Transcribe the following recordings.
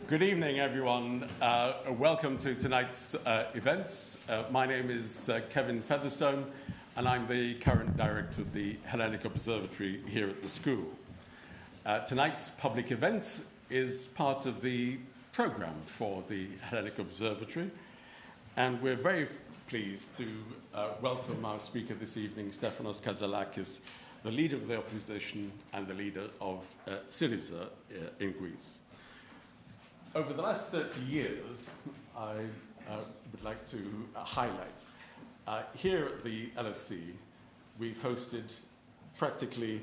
Good evening, everyone. Welcome to tonight's events. My name is Kevin Featherstone, and I'm the current director of the Hellenic Observatory here at the school. Tonight's public event is part of the program for the Hellenic Observatory, and we're very pleased to welcome our speaker this evening, Stefanos Kasselakis, the leader of the opposition and the leader of SYRIZA in Greece. Over the last 30 years, I would like to highlight, here at the LSE, we've hosted practically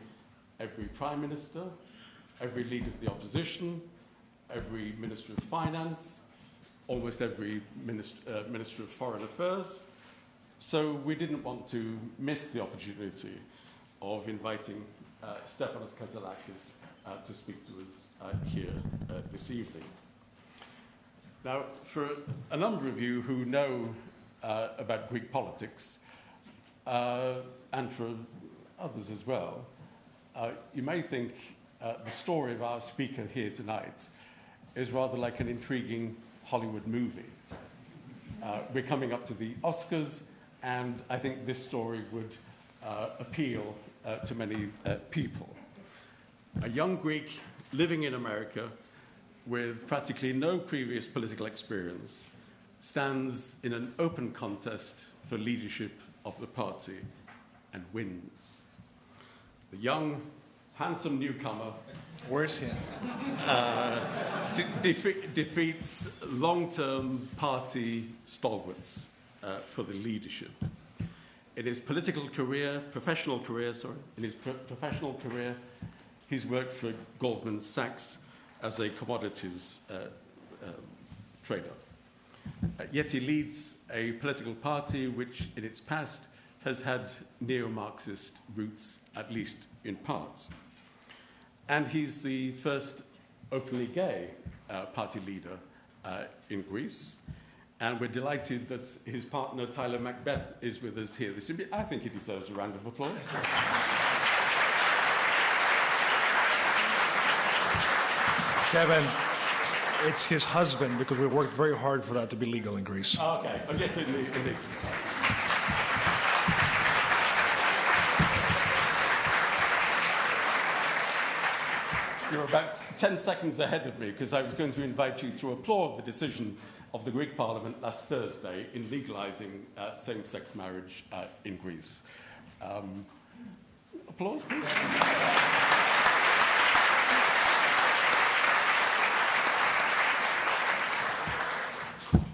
every Prime Minister, every leader of the opposition, every Minister of Finance, almost every Minister of Foreign Affairs. So we didn't want to miss the opportunity of inviting Stefanos Kasselakis to speak to us here this evening. Now, for a number of you who know about Greek politics, and for others as well, you may think the story of our speaker here tonight is rather like an intriguing Hollywood movie. We're coming up to the Oscars, and I think this story would appeal to many people. A young Greek living in America with practically no previous political experience, stands in an open contest for leadership of the party and wins. The young, handsome newcomer, where's he? Defeats long-term party stalwarts for the leadership. In his professional career, he's worked for Goldman Sachs as a commodities trader. Yet he leads a political party which, in its past, has had neo-Marxist roots, at least in part. And he's the first openly gay party leader in Greece. And we're delighted that his partner, Tyler Macbeth, is with us here this evening. I think he deserves a round of applause. Kevin, it's his husband, because we worked very hard for that to be legal in Greece. Oh, okay. Oh, yes, indeed. You're about 10 seconds ahead of me, because I was going to invite you to applaud the decision of the Greek Parliament last Thursday in legalizing same-sex marriage in Greece. Applause, please.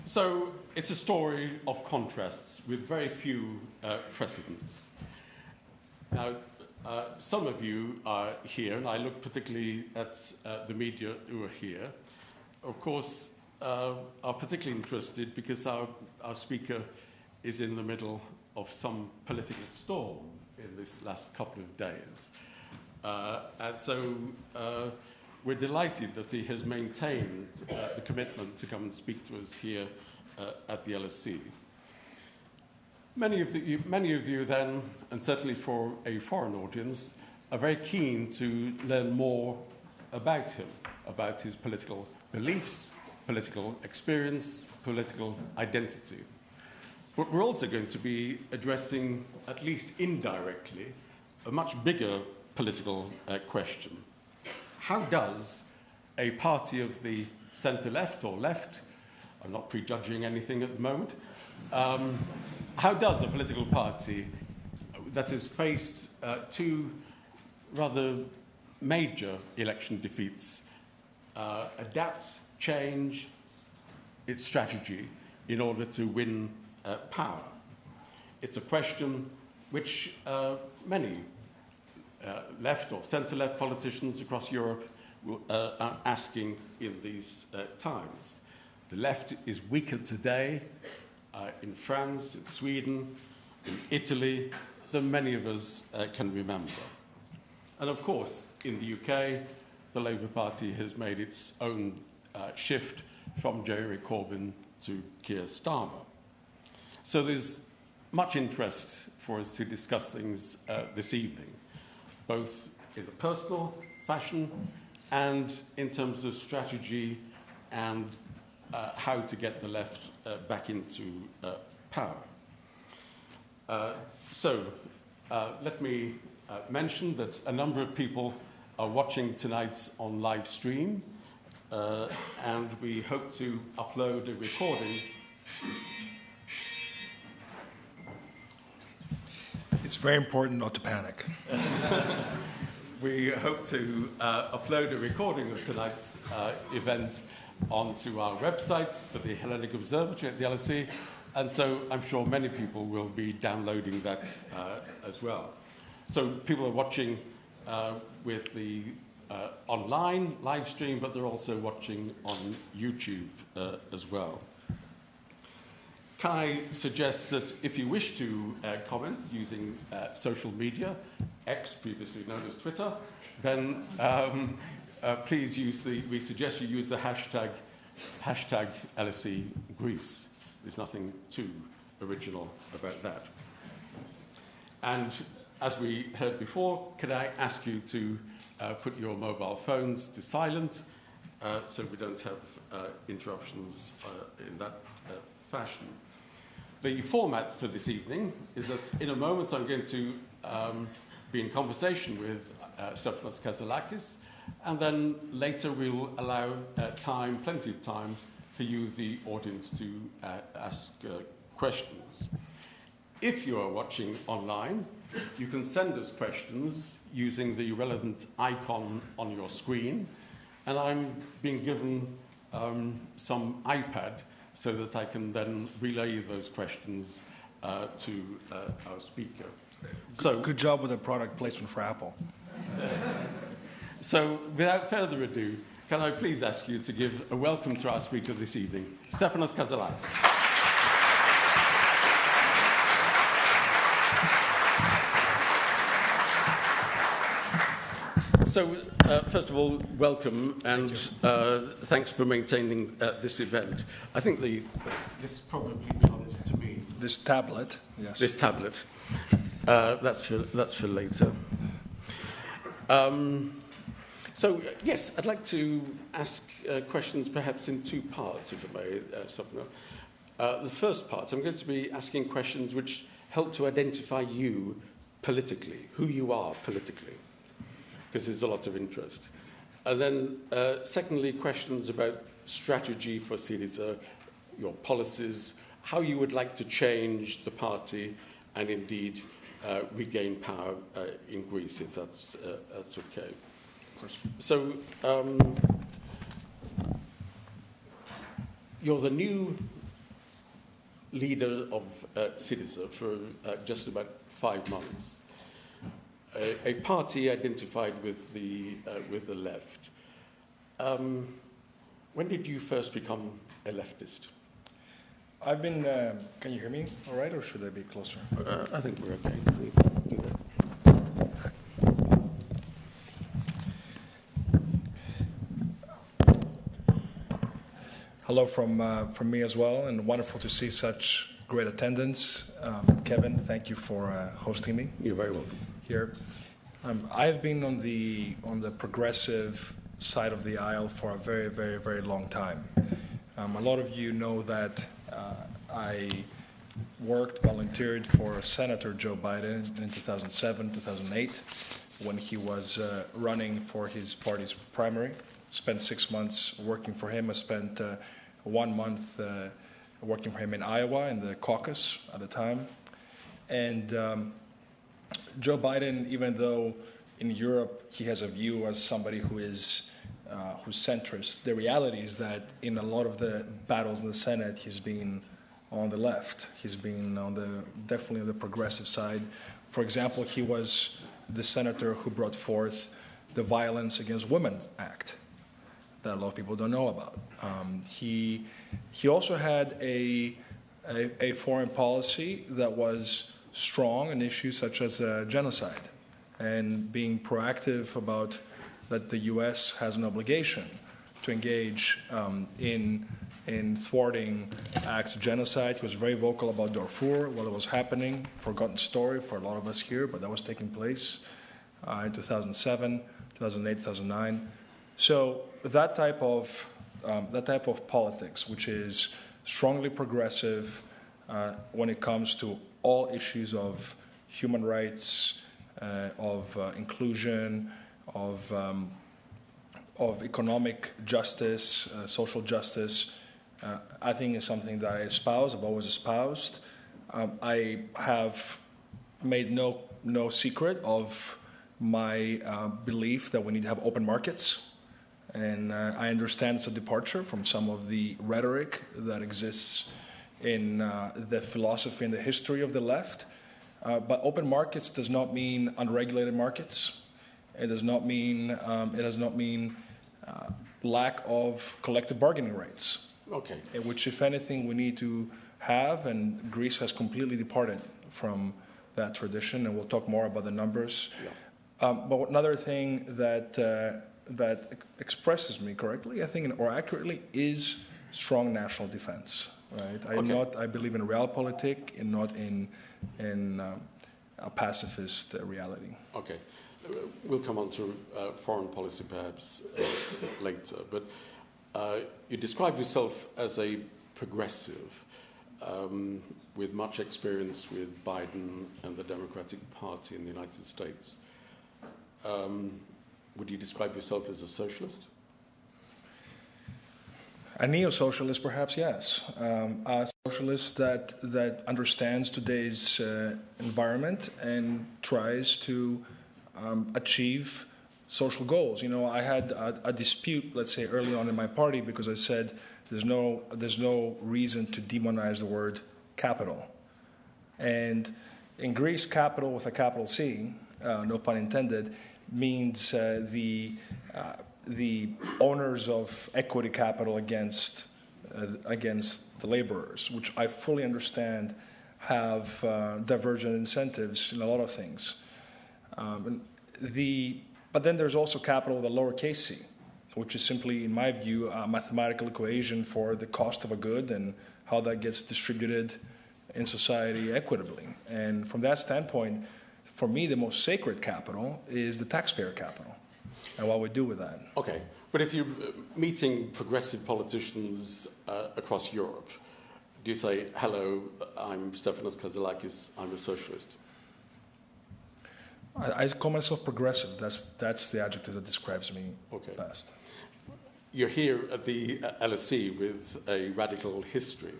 So it's a story of contrasts with very few precedents. Now, some of you are here, and I look particularly at the media who are here, of course, are particularly interested because our speaker is in the middle of some political storm in this last couple of days. And so we're delighted that he has maintained the commitment to come and speak to us here at the LSE. Many of you then, and certainly for a foreign audience, are very keen to learn more about him, about his political beliefs, political experience, political identity. But we're also going to be addressing, at least indirectly, a much bigger political question. How does a party of the centre-left or left, I'm not prejudging anything at the moment, how does a political party that has faced two rather major election defeats adapt, change its strategy in order to win power? It's a question which many left or centre-left politicians across Europe are asking in these times. The left is weaker today in France, in Sweden, in Italy, than many of us can remember. And of course, in the UK, the Labour Party has made its own shift from Jeremy Corbyn to Keir Starmer. So there's much interest for us to discuss things this evening, both in a personal fashion and in terms of strategy and how to get the left back into power. So let me mention that a number of people are watching tonight on live stream, and we hope to upload a recording. It's very important not to panic. We hope to upload a recording of tonight's event onto our website for the Hellenic Observatory at the LSE, and so I'm sure many people will be downloading that as well. So people are watching with the online live stream, but they're also watching on YouTube as well. Can I suggest that if you wish to comment using social media, X, previously known as Twitter, then please we suggest you use the hashtag LSE Greece. There's nothing too original about that. And as we heard before, can I ask you to put your mobile phones to silent so we don't have interruptions in that fashion. The format for this evening is that in a moment I'm going to be in conversation with Stefanos Kasselakis, and then later we'll allow plenty of time for you, the audience, to ask questions. If you are watching online, you can send us questions using the relevant icon on your screen, and I'm being given some iPad so that I can then relay those questions to our speaker. So, good job with the product placement for Apple. So, without further ado, can I please ask you to give a welcome to our speaker this evening, Stefanos Kasselakis. So, first of all, welcome, and thanks for maintaining this event. I think this probably belongs to me. This tablet, yes. This tablet. That's for later. So, yes, I'd like to ask questions perhaps in two parts, if I may, Stefanos. The first part, I'm going to be asking questions which help to identify you politically, who you are politically, because there's a lot of interest. And then, secondly, questions about strategy for SYRIZA, your policies, how you would like to change the party and indeed regain power in Greece, if that's okay. Of course. So, you're the new leader of SYRIZA for just about 5 months. A party identified with the left. When did you first become a leftist? I've been. Can you hear me all right, or should I be closer? I think we're okay. We do that. Hello from me as well, and wonderful to see such great attendance. Kevin, thank you for hosting me. You're very welcome. Here. I've been on the progressive side of the aisle for a very, very, very long time. A lot of you know that I volunteered for Senator Joe Biden in 2007, 2008, when he was running for his party's primary. Spent 6 months working for him. I spent 1 month working for him in Iowa in the caucus at the time. And Joe Biden, even though in Europe he has a view as somebody who's centrist, the reality is that in a lot of the battles in the Senate, he's been on the left. He's been definitely on the progressive side. For example, he was the senator who brought forth the Violence Against Women Act that a lot of people don't know about. He also had a foreign policy that was strong on issues such as genocide, and being proactive about that the U.S. has an obligation to engage in thwarting acts of genocide. He was very vocal about Darfur while it was happening, forgotten story for a lot of us here, but that was taking place in 2007, 2008, 2009. So that type of politics, which is strongly progressive when it comes to all issues of human rights, of inclusion, of economic justice, social justice, I think is something that I espouse. I've always espoused. I have made no secret of my belief that we need to have open markets. And I understand it's a departure from some of the rhetoric that exists in the philosophy and the history of the left. But open markets does not mean unregulated markets. It does not mean lack of collective bargaining rights. Okay. Which, if anything, we need to have, and Greece has completely departed from that tradition, and we'll talk more about the numbers. Yeah. But another thing that expresses me correctly, I think, or accurately, is strong national defense. Right? I believe in realpolitik and not in a pacifist reality. Okay. We'll come on to foreign policy perhaps later, but you describe yourself as a progressive with much experience with Biden and the Democratic Party in the United States. Would you describe yourself as a socialist? A neo-socialist, perhaps, yes. A socialist that understands today's environment and tries to achieve social goals. You know, I had a dispute, let's say, early on in my party because I said there's no reason to demonize the word capital. And in Greece, capital with a capital C, no pun intended, means the owners of equity capital against the laborers, which I fully understand have divergent incentives in a lot of things. But then there's also capital with a lowercase c, which is simply, in my view, a mathematical equation for the cost of a good and how that gets distributed in society equitably. And from that standpoint, for me, the most sacred capital is the taxpayer capital and what we do with that. Okay, but if you're meeting progressive politicians across Europe, do you say, hello, I'm Stefanos Kasselakis, I'm a socialist? I call myself progressive. That's the adjective that describes me best. You're here at the LSE with a radical history.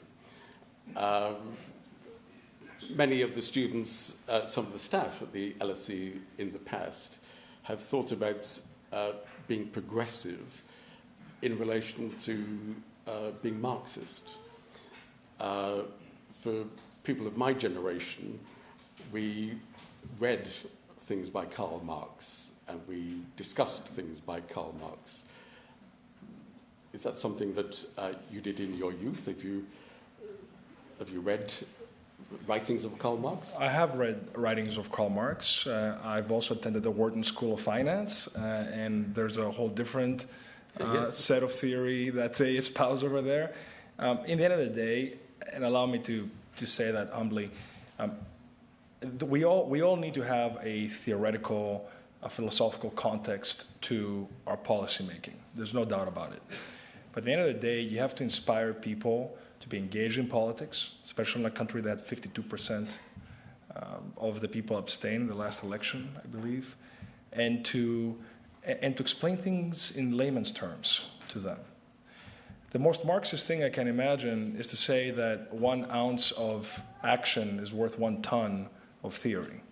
Many of the students, some of the staff at the LSE in the past have thought about being progressive in relation to being Marxist. For people of my generation, we read things by Karl Marx and we discussed things by Karl Marx. Is that something that you did in your youth? Have you read writings of Karl Marx? I have read writings of Karl Marx. I've also attended the Wharton School of Finance, and there's a whole different set of theory that they espouse over there. In the end of the day, and allow me to say that humbly, we all need to have a theoretical, a philosophical context to our policy making. There's no doubt about it. But at the end of the day, you have to inspire people to be engaged in politics, especially in a country that 52% of the people abstained in the last election, I believe, and to explain things in layman's terms to them. The most Marxist thing I can imagine is to say that 1 ounce of action is worth 1 ton of theory.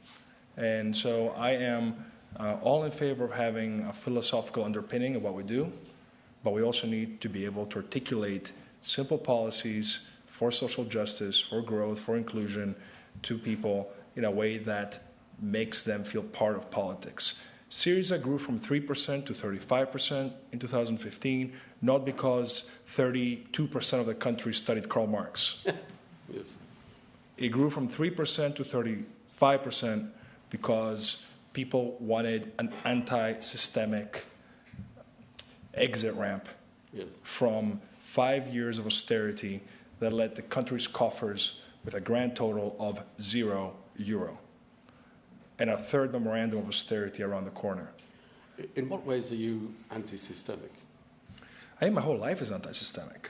And so I am all in favor of having a philosophical underpinning of what we do, but we also need to be able to articulate simple policies for social justice, for growth, for inclusion to people in a way that makes them feel part of politics. SYRIZA grew from 3% to 35% in 2015, not because 32% of the country studied Karl Marx. Yes. It grew from 3% to 35% because people wanted an anti-systemic exit ramp from 5 years of austerity that led the country's coffers with a grand total of €0 and a third memorandum of austerity around the corner. In what ways are you anti-systemic? I think my whole life is anti-systemic.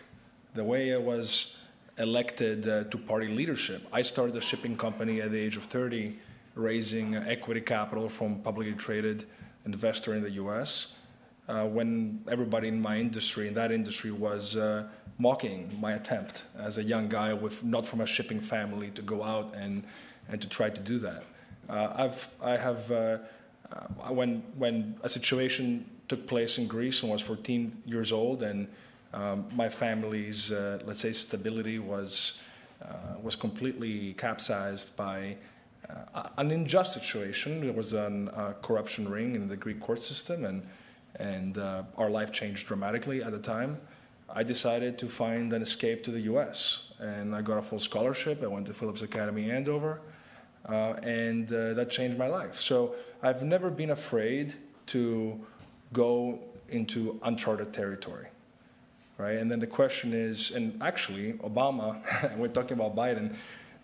The way I was elected to party leadership, I started a shipping company at the age of 30, raising equity capital from publicly traded investor in the U.S. When everybody in that industry was mocking my attempt as a young guy not from a shipping family to go out and to try to do that. When a situation took place in Greece when I was 14 years old, and my family's, let's say, stability was completely capsized by an unjust situation. There was a corruption ring in the Greek court system, and our life changed dramatically at the time. I decided to find an escape to the U.S., and I got a full scholarship. I went to Phillips Academy Andover, and that changed my life. So I've never been afraid to go into uncharted territory, right? And then the question is, and actually Obama, we're talking about Biden,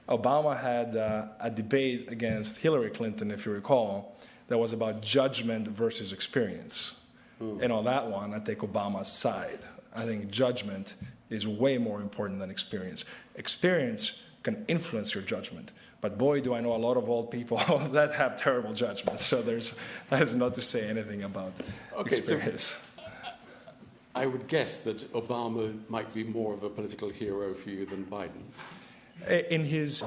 Obama had a debate against Hillary Clinton, if you recall, that was about judgment versus experience. And on that one, I take Obama's side. I think judgment is way more important than experience. Experience can influence your judgment. But boy, do I know a lot of old people that have terrible judgment. So that is not to say anything about experience. So I would guess that Obama might be more of a political hero for you than Biden. In his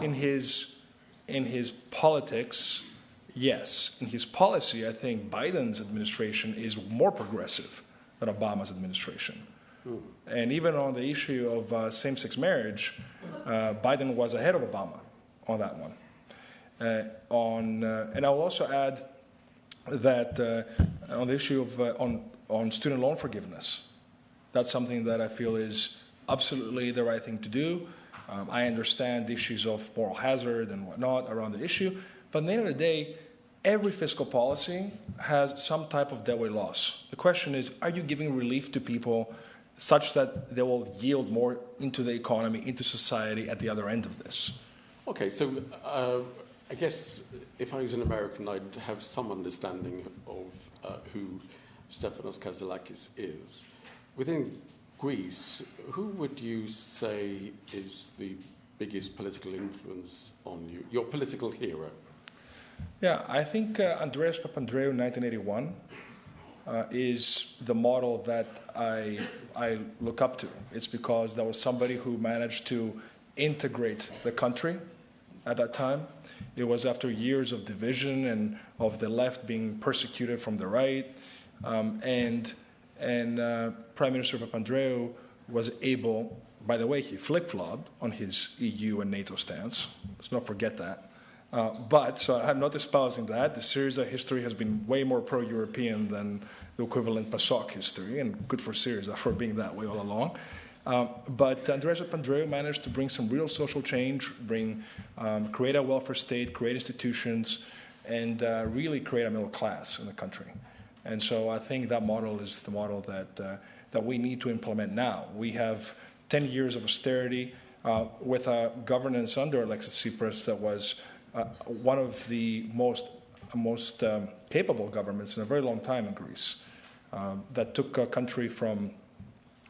politics, yes. In his policy, I think Biden's administration is more progressive than Obama's administration. And even on the issue of same-sex marriage, Biden was ahead of Obama on that one. And I will also add that on the issue of on student loan forgiveness, that's something that I feel is absolutely the right thing to do. I understand the issues of moral hazard and whatnot around the issue, but at the end of the day, every fiscal policy has some type of deadweight loss. The question is, are you giving relief to people such that they will yield more into the economy, into society at the other end of this? Okay, so I guess if I was an American, I'd have some understanding of who Stefanos Kasselakis is. Within Greece, who would you say is the biggest political influence on you, your political hero? Yeah, I think Andreas Papadopoulos in 1981 is the model that I look up to. It's because that was somebody who managed to integrate the country at that time. It was after years of division and of the left being persecuted from the right, and Prime Minister Papandreou was able, by the way, he flip-flopped on his EU and NATO stance. Let's not forget that. So I'm not espousing that. The SYRIZA history has been way more pro-European than the equivalent PASOK history, and good for SYRIZA for being that way all along. But Andreas Papadopoulos managed to bring some real social change, create a welfare state, create institutions, and really create a middle class in the country. And so I think that model is the model that we need to implement now. We have 10 years of austerity with a governance under Alexis Tsipras that was one of the most capable governments in a very long time in Greece, that took a country from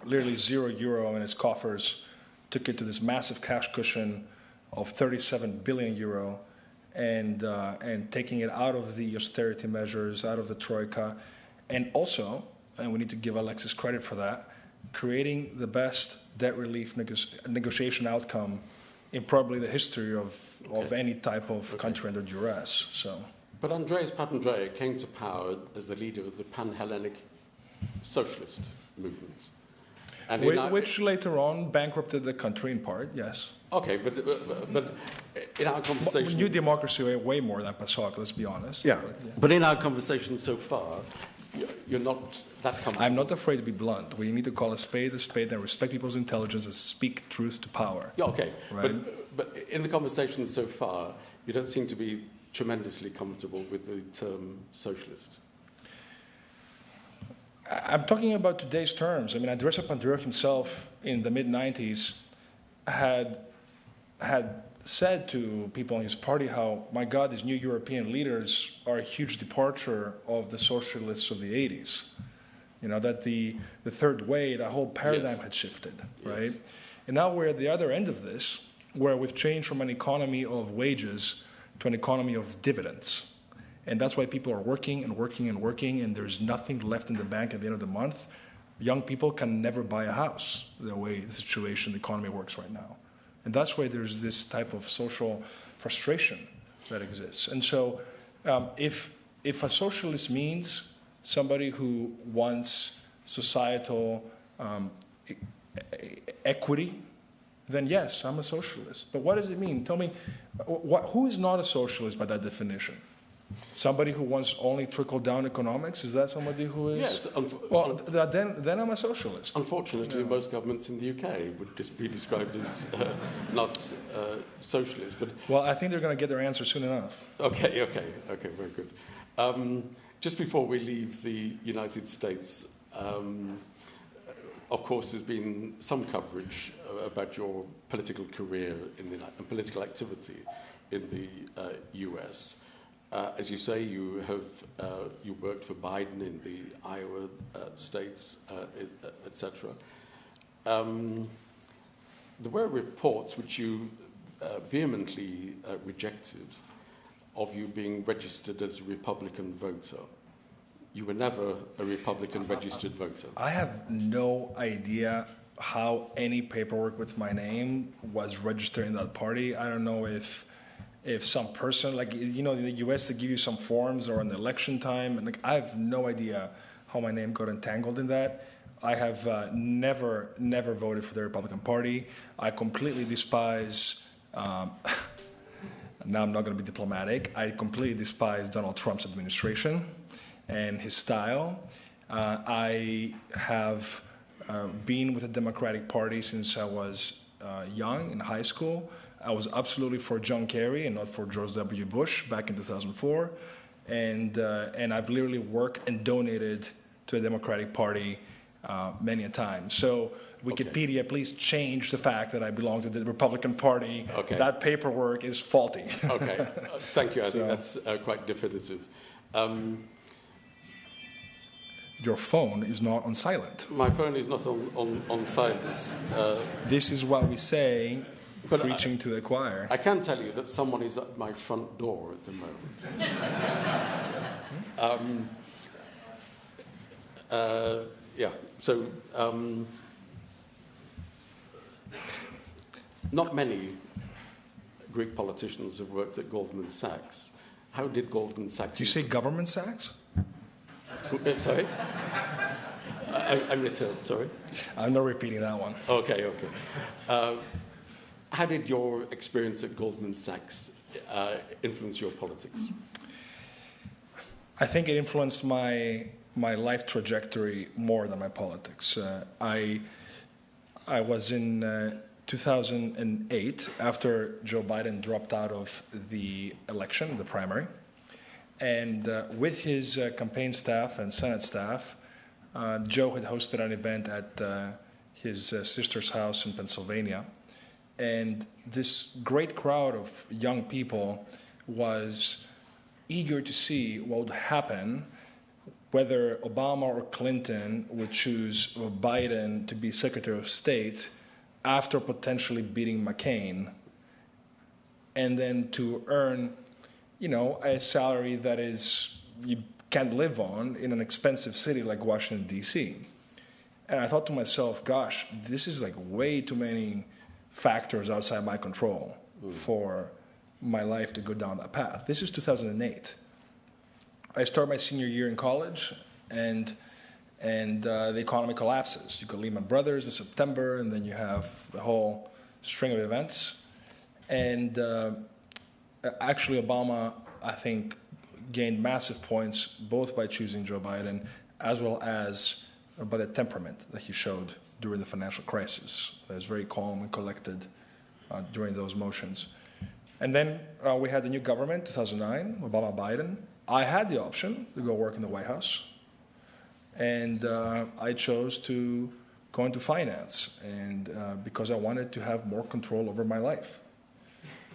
literally €0 in its coffers, took it to this massive cash cushion of €37 billion, and taking it out of the austerity measures, out of the troika, and also, and we need to give Alexis credit for that, creating the best debt relief negotiation outcome in probably the history of any type of country under duress. So. But Andreas Papadopoulos came to power as the leader of the pan-Hellenic socialist movement. And which later on bankrupted the country in part, yes. Okay, but in our conversation... New Democracy way more than PASOK, let's be honest. Yeah, but in our conversation so far, you're not that comfortable. I'm not afraid to be blunt. We need to call a spade, and respect people's intelligence and speak truth to power. Yeah, okay. Right? But in the conversation so far, you don't seem to be tremendously comfortable with the term socialist. I'm talking about today's terms. I mean, Andreas Papadopoulos himself in the mid-90s had said to people in his party how, my God, these new European leaders are a huge departure of the socialists of the 80s. that the third way, the whole paradigm had shifted, right? And now we're at the other end of this, where we've changed from an economy of wages to an economy of dividends. And that's why people are working and working and working, and there's nothing left in the bank at the end of the month. Young people can never buy a house the way the situation, the economy works right now. And that's why there's this type of social frustration that exists. And so if a socialist means somebody who wants societal equity, then yes, I'm a socialist. But what does it mean? Tell me, who is not a socialist by that definition? Somebody who wants only trickle-down economics? Is that somebody who is? Yes. Well, then I'm a socialist. Unfortunately, most governments in the UK would just be described as not socialist. But well, I think they're going to get their answer soon enough. Okay, very good. Just before we leave the United States, of course, there's been some coverage about your political career and political activity in the US. As you say, you worked for Biden in the Iowa states, etc. There were reports which you vehemently rejected of you being registered as a Republican voter. You were never a Republican registered voter. I have no idea how any paperwork with my name was registered in that party. I don't know if some person, in the US, they give you some forms or an election time, and I have no idea how my name got entangled in that. I have never voted for the Republican Party. I completely despise, now I'm not going to be diplomatic, I completely despise Donald Trump's administration and his style. I have been with the Democratic Party since I was young, in high school. I was absolutely for John Kerry and not for George W. Bush back in 2004. And I've literally worked and donated to the Democratic Party many a time. So Wikipedia, please change the fact that I belong to the Republican Party. Okay. That paperwork is faulty. Okay, thank you. I think that's quite definitive. Your phone is not on silent. My phone is not on silence. This is what we say, preaching to the choir. I can tell you that someone is at my front door at the moment. Not many Greek politicians have worked at Goldman Sachs. How did Goldman Sachs... Do you say Government Sachs? Sorry? I misheard, sorry. I'm not repeating that one. Okay. How did your experience at Goldman Sachs influence your politics? I think it influenced my life trajectory more than my politics. I was in 2008, after Joe Biden dropped out of the election, the primary, and with his campaign staff and Senate staff, Joe had hosted an event at his sister's house in Pennsylvania. And this great crowd of young people was eager to see what would happen, whether Obama or Clinton would choose Biden to be Secretary of State after potentially beating McCain, and then to earn, a salary that you can't live on in an expensive city like Washington, D.C. And I thought to myself, gosh, this is way too many factors outside my control for my life to go down that path. This is 2008. I start my senior year in college, and the economy collapses. You got Lehman Brothers in September, and then you have the whole string of events. And actually, Obama, I think, gained massive points, both by choosing Joe Biden, as well as by the temperament that he showed during the financial crisis. He was very calm and collected during those motions. And then we had the new government, 2009, Obama-Biden. I had the option to go work in the White House. And I chose to go into finance, and because I wanted to have more control over my life.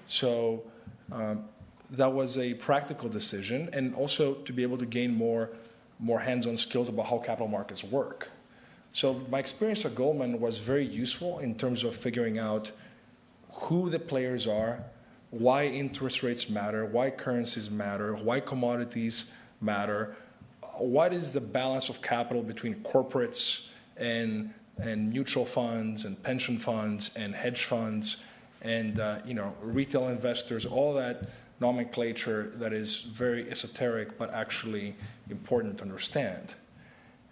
So that was a practical decision, and also to be able to gain more more hands-on skills about how capital markets work. So my experience at Goldman was very useful in terms of figuring out who the players are, why interest rates matter, why currencies matter, why commodities matter, what is the balance of capital between corporates and mutual funds and pension funds and hedge funds and retail investors, all that nomenclature that is very esoteric but actually important to understand.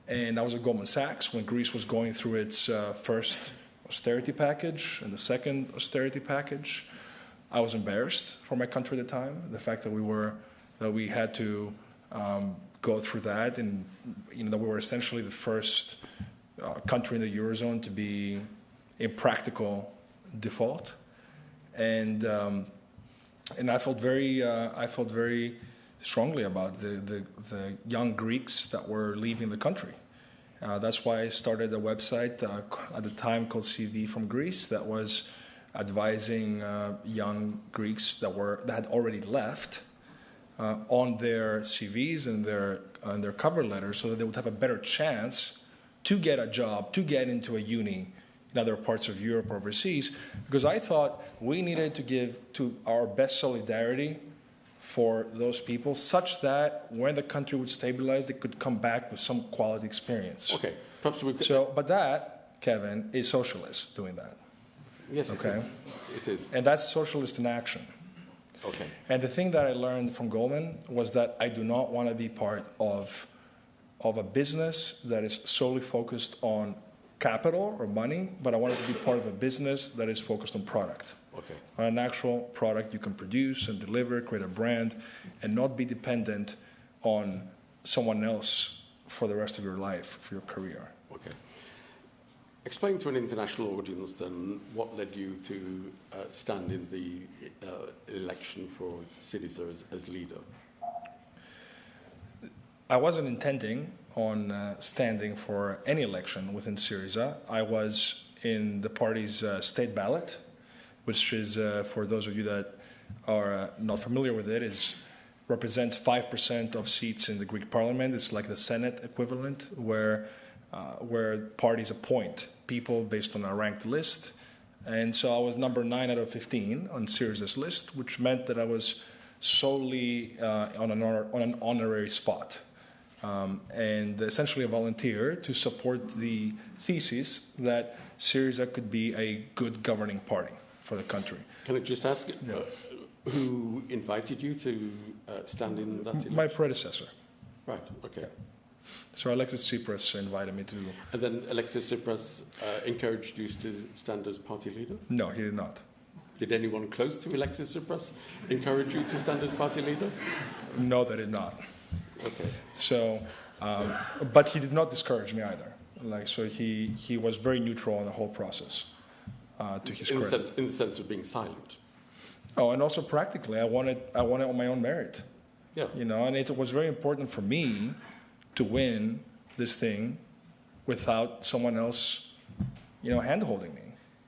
And I was at Goldman Sachs when Greece was going through its first austerity package and the second austerity package. I was embarrassed for my country at the time, the fact that we had to go through that, and that we were essentially the first country in the Eurozone to be in practical default. And I felt very strongly about the young Greeks that were leaving the country. That's why I started a website at the time called CV from Greece that was advising young Greeks that had already left on their CVs and their cover letters, so that they would have a better chance to get a job, to get into a uni in other parts of Europe or overseas, because I thought we needed to give to our best solidarity for those people, such that when the country would stabilize, they could come back with some quality experience. Okay, perhaps we could... But that, Kevin, is socialist doing that. Yes, okay? It is. And that's socialist in action. Okay. And the thing that I learned from Goldman was that I do not want to be part of a business that is solely focused on capital or money, but I wanted to be part of a business that is focused on product. Okay. On an actual product you can produce and deliver, create a brand, and not be dependent on someone else for the rest of your life, for your career. Okay. Explain to an international audience then what led you to stand in the election for SYRIZA as leader. I wasn't intending on standing for any election within SYRIZA. I was in the party's state ballot, which is, for those of you that are not familiar with it, represents 5% of seats in the Greek parliament. It's like the Senate equivalent, where parties appoint people based on a ranked list. And so I was number 9 out of 15 on SYRIZA's list, which meant that I was solely on an honorary spot. And essentially a volunteer to support the thesis that SYRIZA could be a good governing party for the country. Can I just ask, who invited you to stand in that election? My predecessor. Right, okay. So Alexis Tsipras invited me to... And then Alexis Tsipras encouraged you to stand as party leader? No, he did not. Did anyone close to Alexis Tsipras encourage you to stand as party leader? No, they did not. Okay. So, but he did not discourage me either. So he was very neutral in the whole process. To his credit. In the sense of being silent. Oh, and also practically, I wanted on my own merit. Yeah. And it was very important for me to win this thing without someone else, hand-holding me.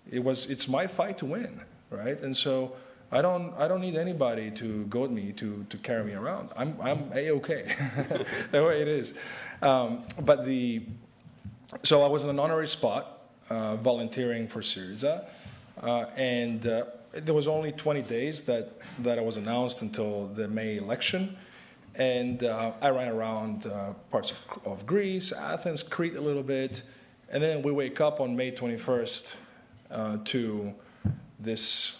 It's my fight to win, right? And so I don't need anybody to goad me to carry me around. I'm A-okay, the way it is. So I was in an honorary spot, volunteering for SYRIZA, and there was only 20 days that I was announced until the May election, and I ran around parts of Greece, Athens, Crete a little bit, and then we wake up on May 21st to this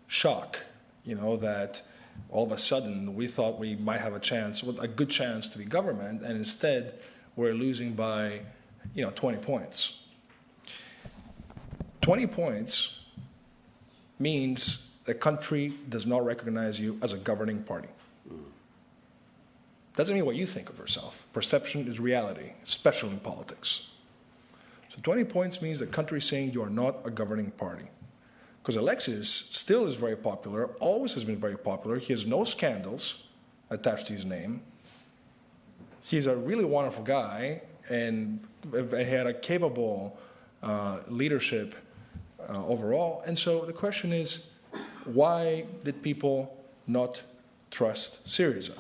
shock, that all of a sudden we thought we might have a good chance to be government, and instead we're losing by 20 points. 20 points means the country does not recognize you as a governing party. Doesn't mean what you think of yourself. Perception is reality, especially in politics. So 20 points means the country is saying you are not a governing party. Because Alexis still is very popular, always has been very popular. He has no scandals attached to his name. He's a really wonderful guy, and he had a capable leadership overall. And so the question is, why did people not trust SYRIZA?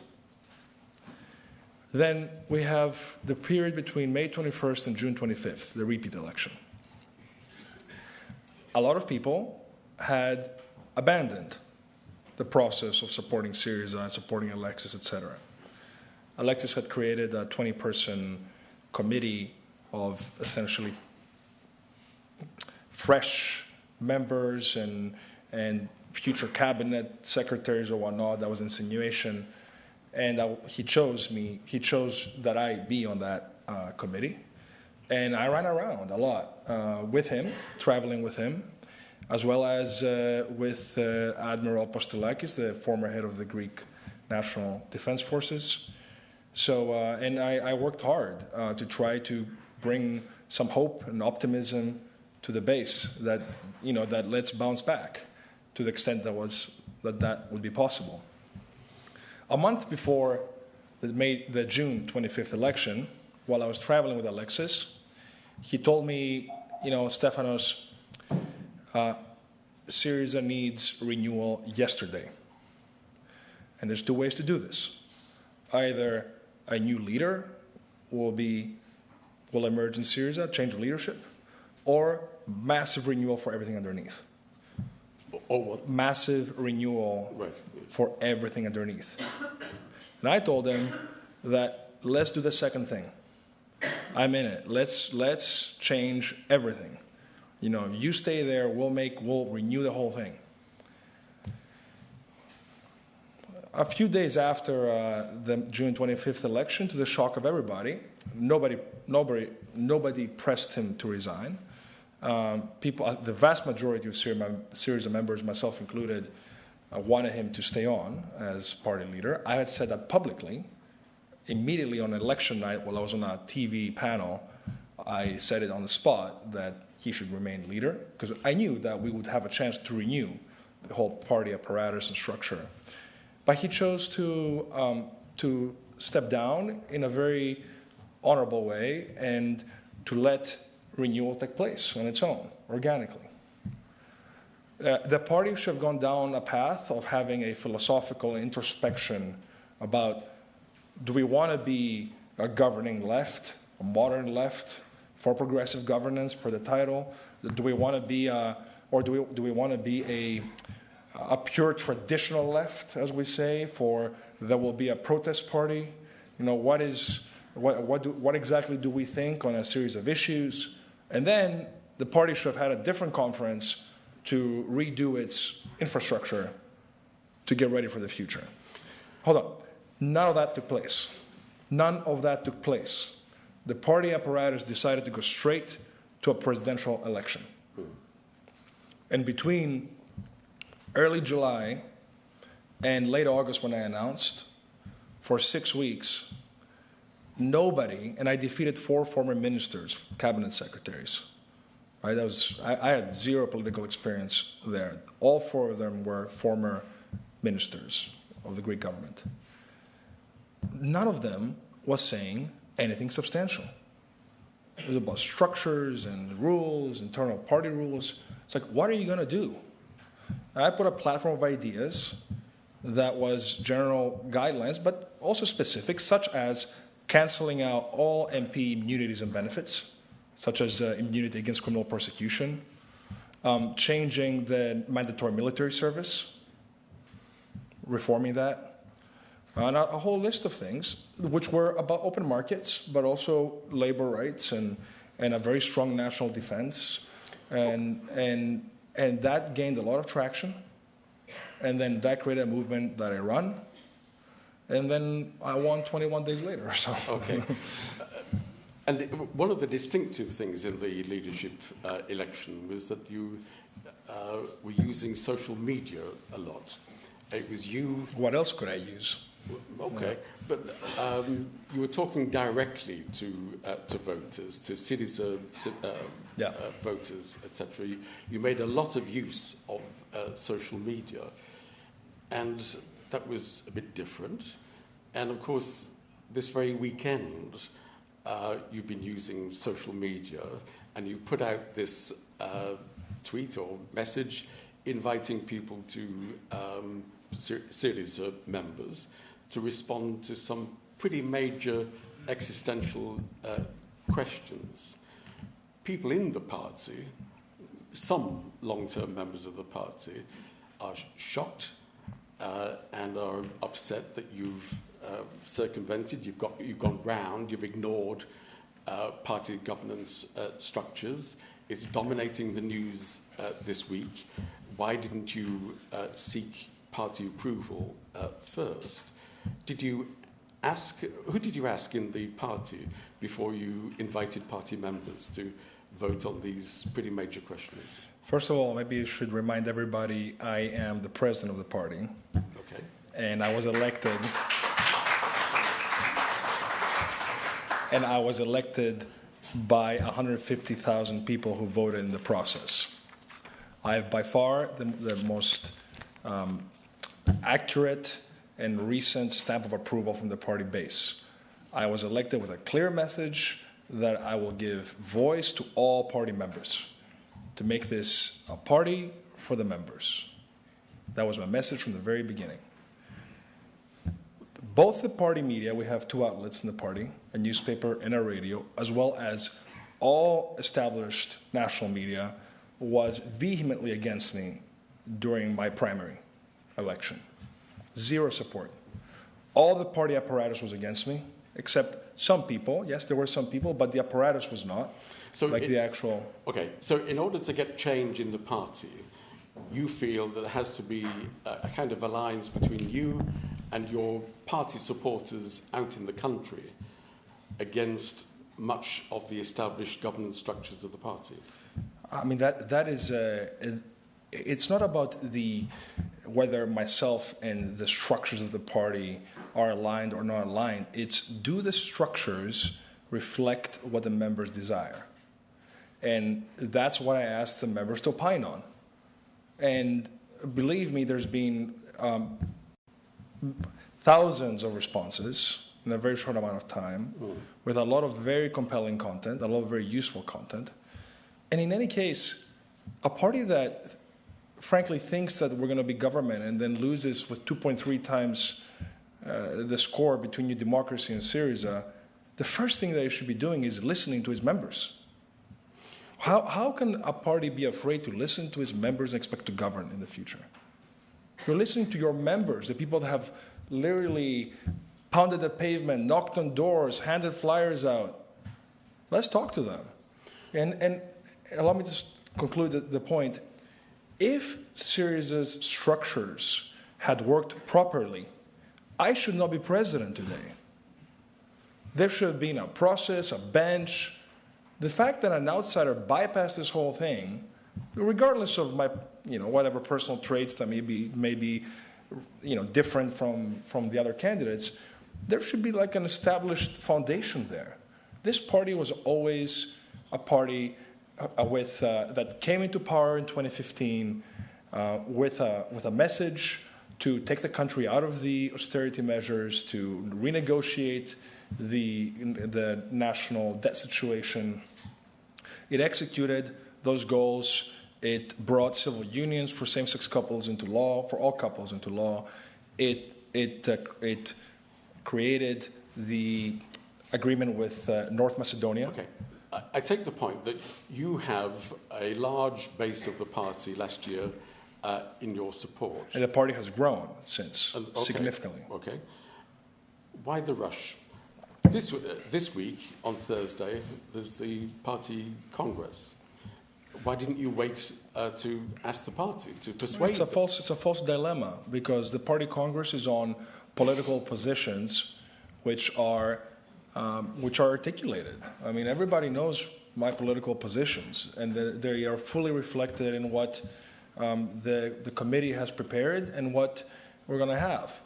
Then we have the period between May 21st and June 25th, the repeat election. A lot of people had abandoned the process of supporting Syriza and supporting Alexis, etc. Alexis had created a 20-person committee of essentially fresh members and future cabinet secretaries or whatnot. That was insinuation. And he chose me. He chose that I be on that committee. And I ran around a lot with him, traveling with him, as well as with Admiral Kasselakis, the former head of the Greek National Defense Forces. So, and I worked hard to try to bring some hope and optimism to the base that, that let's bounce back to the extent that would be possible. A month before the June 25th election, while I was traveling with Alexis, he told me, Stefanos, Syriza needs renewal yesterday. And there's two ways to do this. Either a new leader will emerge in Syriza, change of leadership, or massive renewal for everything underneath. Or what? Massive renewal for everything underneath. And I told him that let's do the second thing. I'm in it. Let's change everything. You stay there, we'll renew the whole thing. A few days after the June 25th election, to the shock of everybody, nobody pressed him to resign. The vast majority of Syriza members, myself included, wanted him to stay on as party leader. I had said that publicly. Immediately on election night, while I was on a TV panel, I said it on the spot that he should remain leader, because I knew that we would have a chance to renew the whole party apparatus and structure. But he chose to step down in a very honorable way and to let renewal take place on its own, organically. The party should have gone down a path of having a philosophical introspection about, do we want to be a governing left, a modern left, for progressive governance per the title? Do we want to be do we want to be a pure traditional left, as we say, for there will be a protest party? What exactly do we think on a series of issues? And then the party should have had a different conference to redo its infrastructure to get ready for the future. Hold on. None of that took place. None of that took place. The party apparatus decided to go straight to a presidential election. And between early July and late August, when I announced, for 6 weeks, nobody, and I defeated 4 former ministers, cabinet secretaries. Right? I had zero political experience there. All 4 of them were former ministers of the Greek government. None of them was saying anything substantial. It was about structures and rules, internal party rules. It's like, what are you going to do? And I put a platform of ideas that was general guidelines, but also specific, such as canceling out all MP immunities and benefits, such as immunity against criminal persecution, changing the mandatory military service, reforming that, and a whole list of things which were about open markets, but also labor rights and a very strong national defense. And that gained a lot of traction. And then that created a movement that I run. And then I won 21 days later. So. Okay. And one of the distinctive things in the leadership election was that you were using social media a lot. It was you... What else could I use? Okay, but you were talking directly to voters, to Syriza voters, etc. You made a lot of use of social media, and that was a bit different. And of course, this very weekend, you've been using social media, and you put out this tweet or message inviting people to Syriza members to respond to some pretty major existential questions. People in the party, some long-term members of the party, are shocked and are upset that you've circumvented, you've gone round, you've ignored party governance structures. It's dominating the news this week. Why didn't you seek party approval first? Who did you ask in the party before you invited party members to vote on these pretty major questions? First of all, maybe you should remind everybody I am the president of the party. Okay. And I was elected. And I was elected by 150,000 people who voted in the process. I have by far the most accurate and recent stamp of approval from the party base. I was elected with a clear message that I will give voice to all party members, to make this a party for the members. That was my message from the very beginning. Both the party media, we have two outlets in the party, a newspaper and a radio, as well as all established national media, was vehemently against me during my primary election. Zero support. All the party apparatus was against me, except some people. Yes, there were some people, but the apparatus was not. So the actual... Okay, so in order to get change in the party, you feel that there has to be a kind of alliance between you and your party supporters out in the country against much of the established governance structures of the party. I mean, that is... it's not about whether myself and the structures of the party are aligned or not aligned. It's, do the structures reflect what the members desire? And that's what I asked the members to opine on. And believe me, there's been thousands of responses in a very short amount of time, with a lot of very compelling content, a lot of very useful content. And in any case, a party that frankly thinks that we're going to be government and then loses with 2.3 times the score between New Democracy and Syriza, the first thing that you should be doing is listening to its members. How can a party be afraid to listen to its members and expect to govern in the future? You're listening to your members, the people that have literally pounded the pavement, knocked on doors, handed flyers out. Let's talk to them. And allow me to conclude the point. If Syriza's structures had worked properly, I should not be president today. There should have been a process, a bench. The fact that an outsider bypassed this whole thing, regardless of my, whatever personal traits that may be different from the other candidates, there should be like an established foundation there. This party was always a party that came into power in 2015 with a message to take the country out of the austerity measures, to renegotiate the national debt situation. It executed those goals. It brought civil unions for same-sex couples into law, for all couples into law. It created the agreement with North Macedonia. Okay. I take the point that you have a large base of the party last year in your support. And the party has grown since, significantly. Okay. Why the rush? This week, on Thursday, there's the party congress. Why didn't you wait to ask the party, to persuade them? It's a false dilemma, because the party congress is on political positions which are articulated. I mean, everybody knows my political positions, and they are fully reflected in what the committee has prepared and what we're going to have.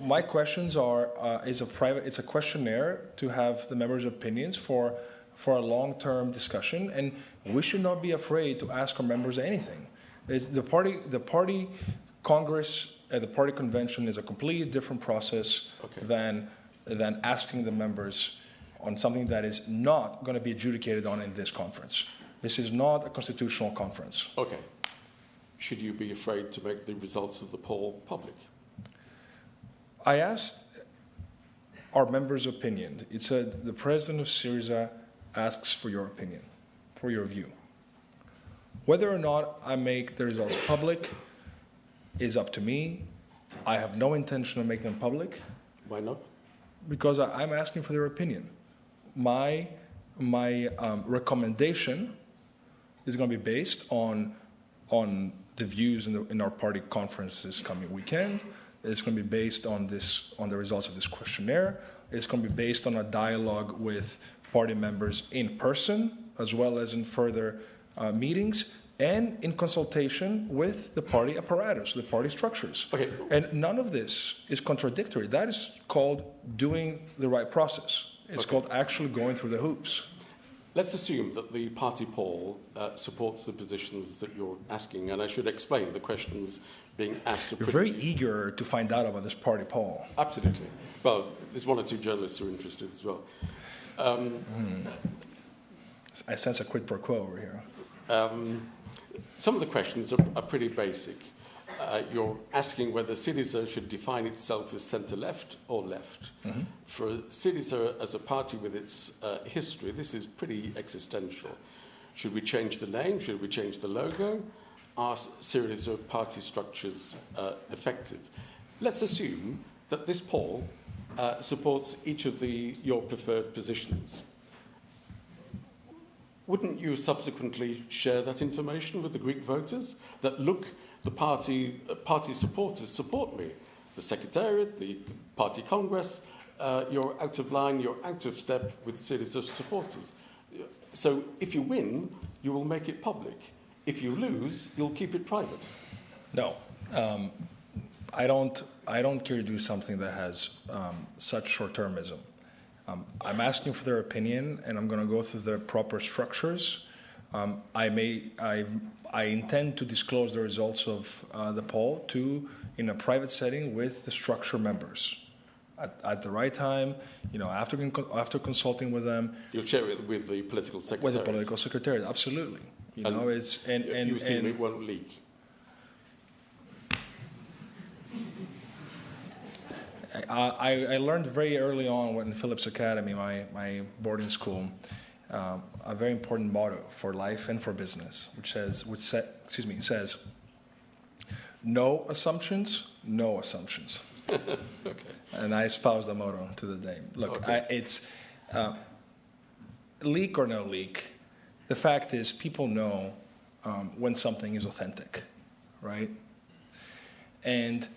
My questions it's a questionnaire to have the members' opinions for a long-term discussion, and we should not be afraid to ask our members anything. It's the party congress, the party convention is a completely different process than asking the members on something that is not going to be adjudicated on in this conference. This is not a constitutional conference. Okay. Should you be afraid to make the results of the poll public? I asked our members' opinion. It said the president of Syriza asks for your opinion, for your view. Whether or not I make the results public is up to me. I have no intention of making them public. Why not? Because I'm asking for their opinion. My recommendation is going to be based on the views in our party conference this coming weekend. It's going to be based on the results of this questionnaire. It's going to be based on a dialogue with party members in person, as well as in further meetings, and in consultation with the party apparatus, the party structures. Okay. And none of this is contradictory. That is called doing the right process. It's called actually going through the hoops. Let's assume that the party poll supports the positions that you're asking, and I should explain the questions being asked. You're very eager to find out about this party poll. Absolutely. Well, there's one or two journalists who are interested as well. I sense a quid pro quo over here. Some of the questions are pretty basic. You're asking whether SYRIZA should define itself as centre-left or left. Mm-hmm. For SYRIZA as a party with its history, this is pretty existential. Should we change the name? Should we change the logo? Are SYRIZA party structures effective? Let's assume that this poll supports each of your preferred positions. Wouldn't you subsequently share that information with the Greek voters? That, look, the party supporters support me. The Secretariat, the Party Congress, you're out of line, you're out of step with SYRIZA supporters. So if you win, you will make it public. If you lose, you'll keep it private. No. I don't care to do something that has such short-termism. I'm asking for their opinion, and I'm going to go through the proper structures. I intend to disclose the results of the poll in a private setting with the structure members at the right time. After consulting with them. You'll share it with the political secretary. With the political secretary, absolutely. You assume it won't leak. I learned very early on in Phillips Academy, my boarding school, a very important motto for life and for business, which says, no assumptions, no assumptions. Okay. And I espouse the motto to the day. Look, okay. It's leak or no leak. The fact is, people know when something is authentic, right? And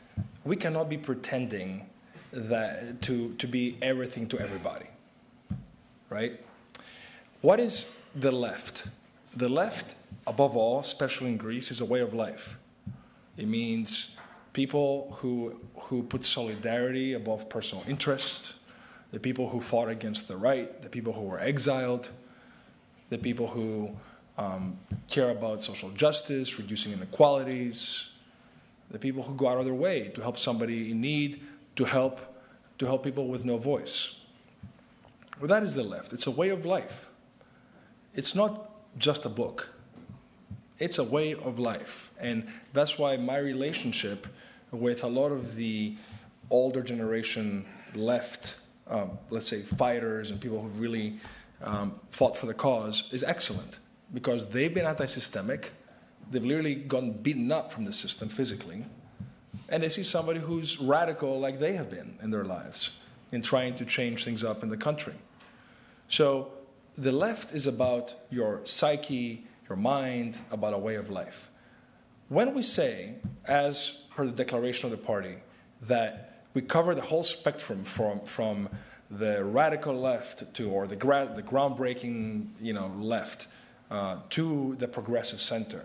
we cannot be pretending that to be everything to everybody, right? What is the left? The left, above all, especially in Greece, is a way of life. It means people who put solidarity above personal interest, the people who fought against the right, the people who were exiled, the people who care about social justice, reducing inequalities, the people who go out of their way to help somebody in need, to help people with no voice. Well, that is the left. It's a way of life. It's not just a book. It's a way of life. And that's why my relationship with a lot of the older generation left, let's say fighters and people who really fought for the cause, is excellent. Because they've been anti-systemic. They've literally gotten beaten up from the system physically. And they see somebody who's radical like they have been in their lives in trying to change things up in the country. So the left is about your psyche, your mind, about a way of life. When we say, as per the declaration of the party, that we cover the whole spectrum from the radical left or the groundbreaking left to the progressive center,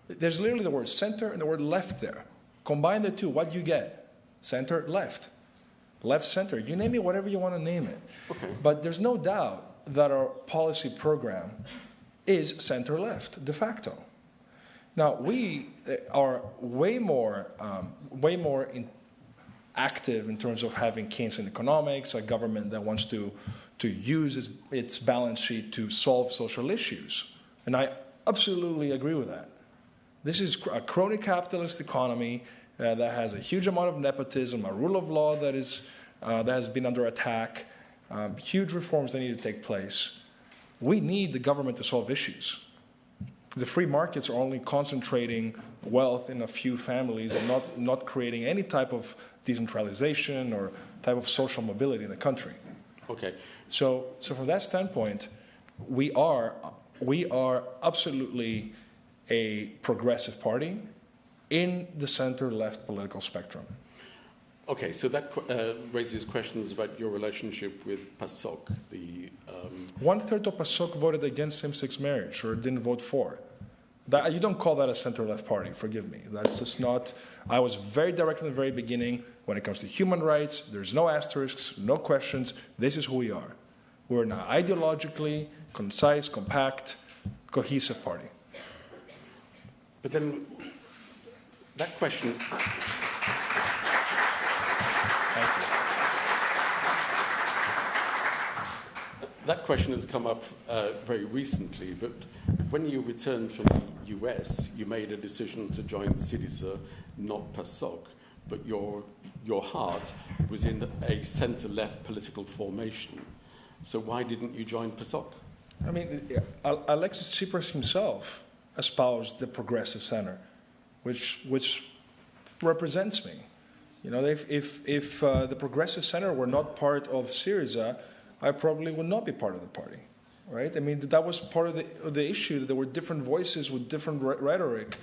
there's literally the word center and the word left there. Combine the two, what do you get? Center, left. Left, center. You name it whatever you want to name it. Okay. But there's no doubt that our policy program is center-left, de facto. Now, we are way more active in terms of having Keynesian economics, a government that wants to use its balance sheet to solve social issues. And I absolutely agree with that. This is a crony capitalist economy that has a huge amount of nepotism, a rule of law that is that has been under attack, huge reforms that need to take place. We need the government to solve issues. The free markets are only concentrating wealth in a few families and not creating any type of decentralization or type of social mobility in the country. Okay. So from that standpoint, we are absolutely a progressive party in the center-left political spectrum. Okay, so that raises questions about your relationship with PASOK. One-third of PASOK voted against same-sex marriage or didn't vote for. You don't call that a center-left party, forgive me. That's just not... I was very direct in the very beginning. When it comes to human rights, there's no asterisks, no questions. This is who we are. We're an ideologically concise, compact, cohesive party. But then that question... Thank you. That question has come up very recently, but when you returned from the US, you made a decision to join SYRIZA, not PASOK, but your heart was in a center-left political formation. So why didn't you join PASOK? I mean, Alexis Tsipras himself espoused the progressive center, which represents me. You know, if the progressive center were not part of SYRIZA, I probably would not be part of the party, right? I mean, that was part of the issue, that there were different voices with different rhetoric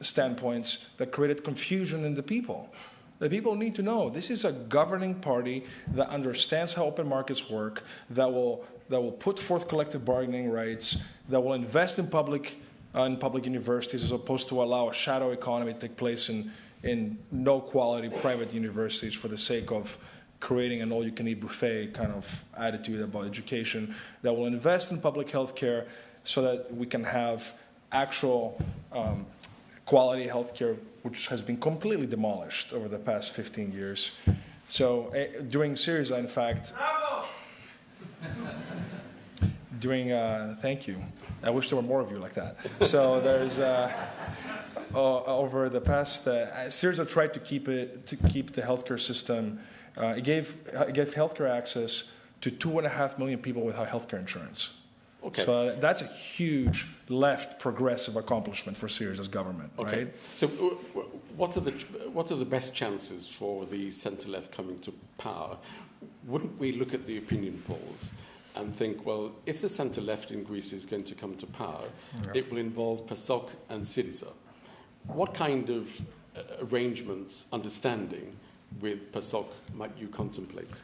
standpoints that created confusion in the people. The people need to know this is a governing party that understands how open markets work, that will put forth collective bargaining rights, that will invest in public universities as opposed to allow a shadow economy to take place in no-quality private universities for the sake of creating an all-you-can-eat buffet kind of attitude about education, that will invest in public health care so that we can have actual quality health care, which has been completely demolished over the past 15 years. So during SYRIZA, in fact... thank you. I wish there were more of you like that. So there's... over the past... SYRIZA tried to keep the healthcare system... It gave healthcare access to 2.5 million people without healthcare insurance. Okay. So that's a huge left progressive accomplishment for SYRIZA's government, okay. Right? So what are the best chances for the centre-left coming to power? Wouldn't we look at the opinion polls and think, well, if the centre-left in Greece is going to come to power, it will involve PASOK and SYRIZA. What kind of arrangements, understanding with PASOK might you contemplate?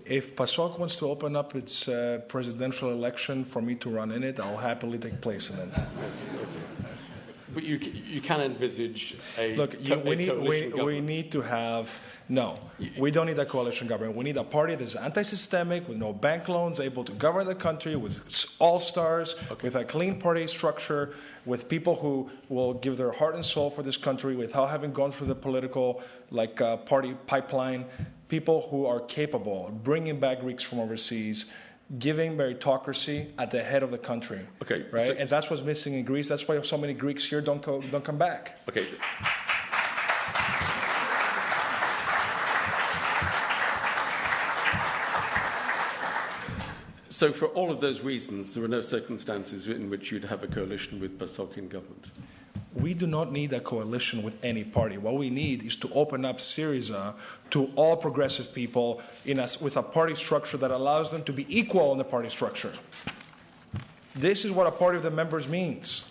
If PASOK wants to open up its presidential election for me to run in it, I'll happily take place in it. Okay. But you can envisage a we need to have... No, we don't need a coalition government. We need a party that's anti-systemic, with no bank loans, able to govern the country, with all-stars, with a clean party structure, with people who will give their heart and soul for this country without having gone through the political party pipeline, people who are capable of bringing back Greeks from overseas, giving meritocracy at the head of the country. Okay, right, and that's what's missing in Greece. That's why so many Greeks here don't come back. Okay. So, for all of those reasons, there are no circumstances in which you'd have a coalition with PASOK in government. We do not need a coalition with any party. What we need is to open up SYRIZA to all progressive people with a party structure that allows them to be equal in the party structure. This is what a party of the members means.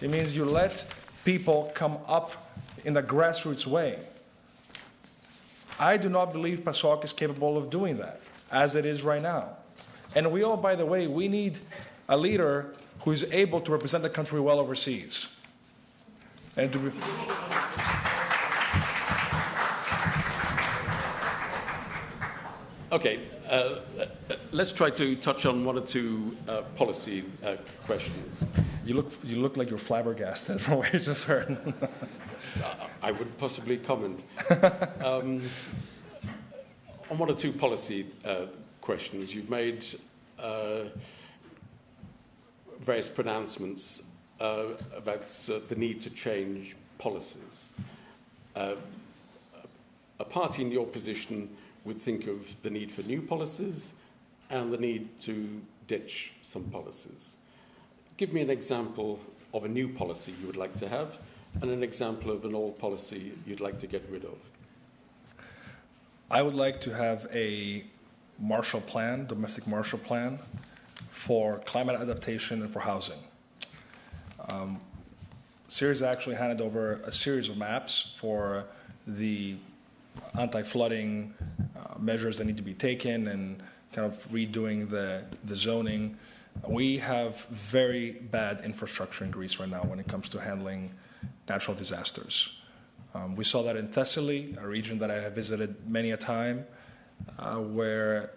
It means you let people come up in the grassroots way. I do not believe PASOK is capable of doing that, as it is right now. And we all, by the way, we need a leader who is able to represent the country well overseas. And Okay, let's try to touch on one or two policy questions. You look like you're flabbergasted from what you just heard. I would possibly comment. On one or two policy questions, you've made various pronouncements about the need to change policies. A party in your position would think of the need for new policies and the need to ditch some policies. Give me an example of a new policy you would like to have and an example of an old policy you'd like to get rid of. I would like to have a Marshall Plan, domestic Marshall Plan, for climate adaptation and for housing. SYRIZA actually handed over a series of maps for the anti-flooding measures that need to be taken and kind of redoing the zoning. We have very bad infrastructure in Greece right now when it comes to handling natural disasters. We saw that in Thessaly, a region that I have visited many a time, where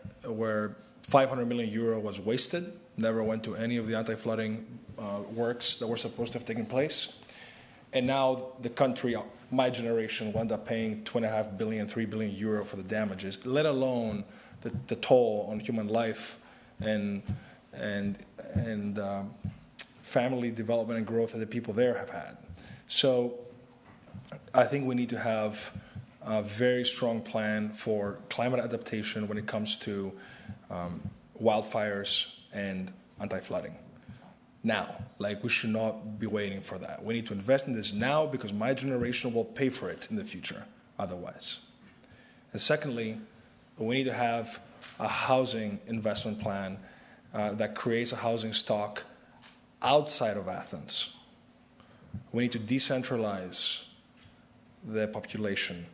500 million euro was wasted, never went to any of the anti-flooding works that were supposed to have taken place. And now the country, my generation, will end up paying 2.5 billion, 3 billion euro for the damages, let alone the toll on human life and family development and growth that the people there have had. So I think we need to have a very strong plan for climate adaptation when it comes to wildfires and anti-flooding. Now, we should not be waiting for that. We need to invest in this now because my generation will pay for it in the future otherwise. And secondly, we need to have a housing investment plan that creates a housing stock outside of Athens. We need to decentralize the population.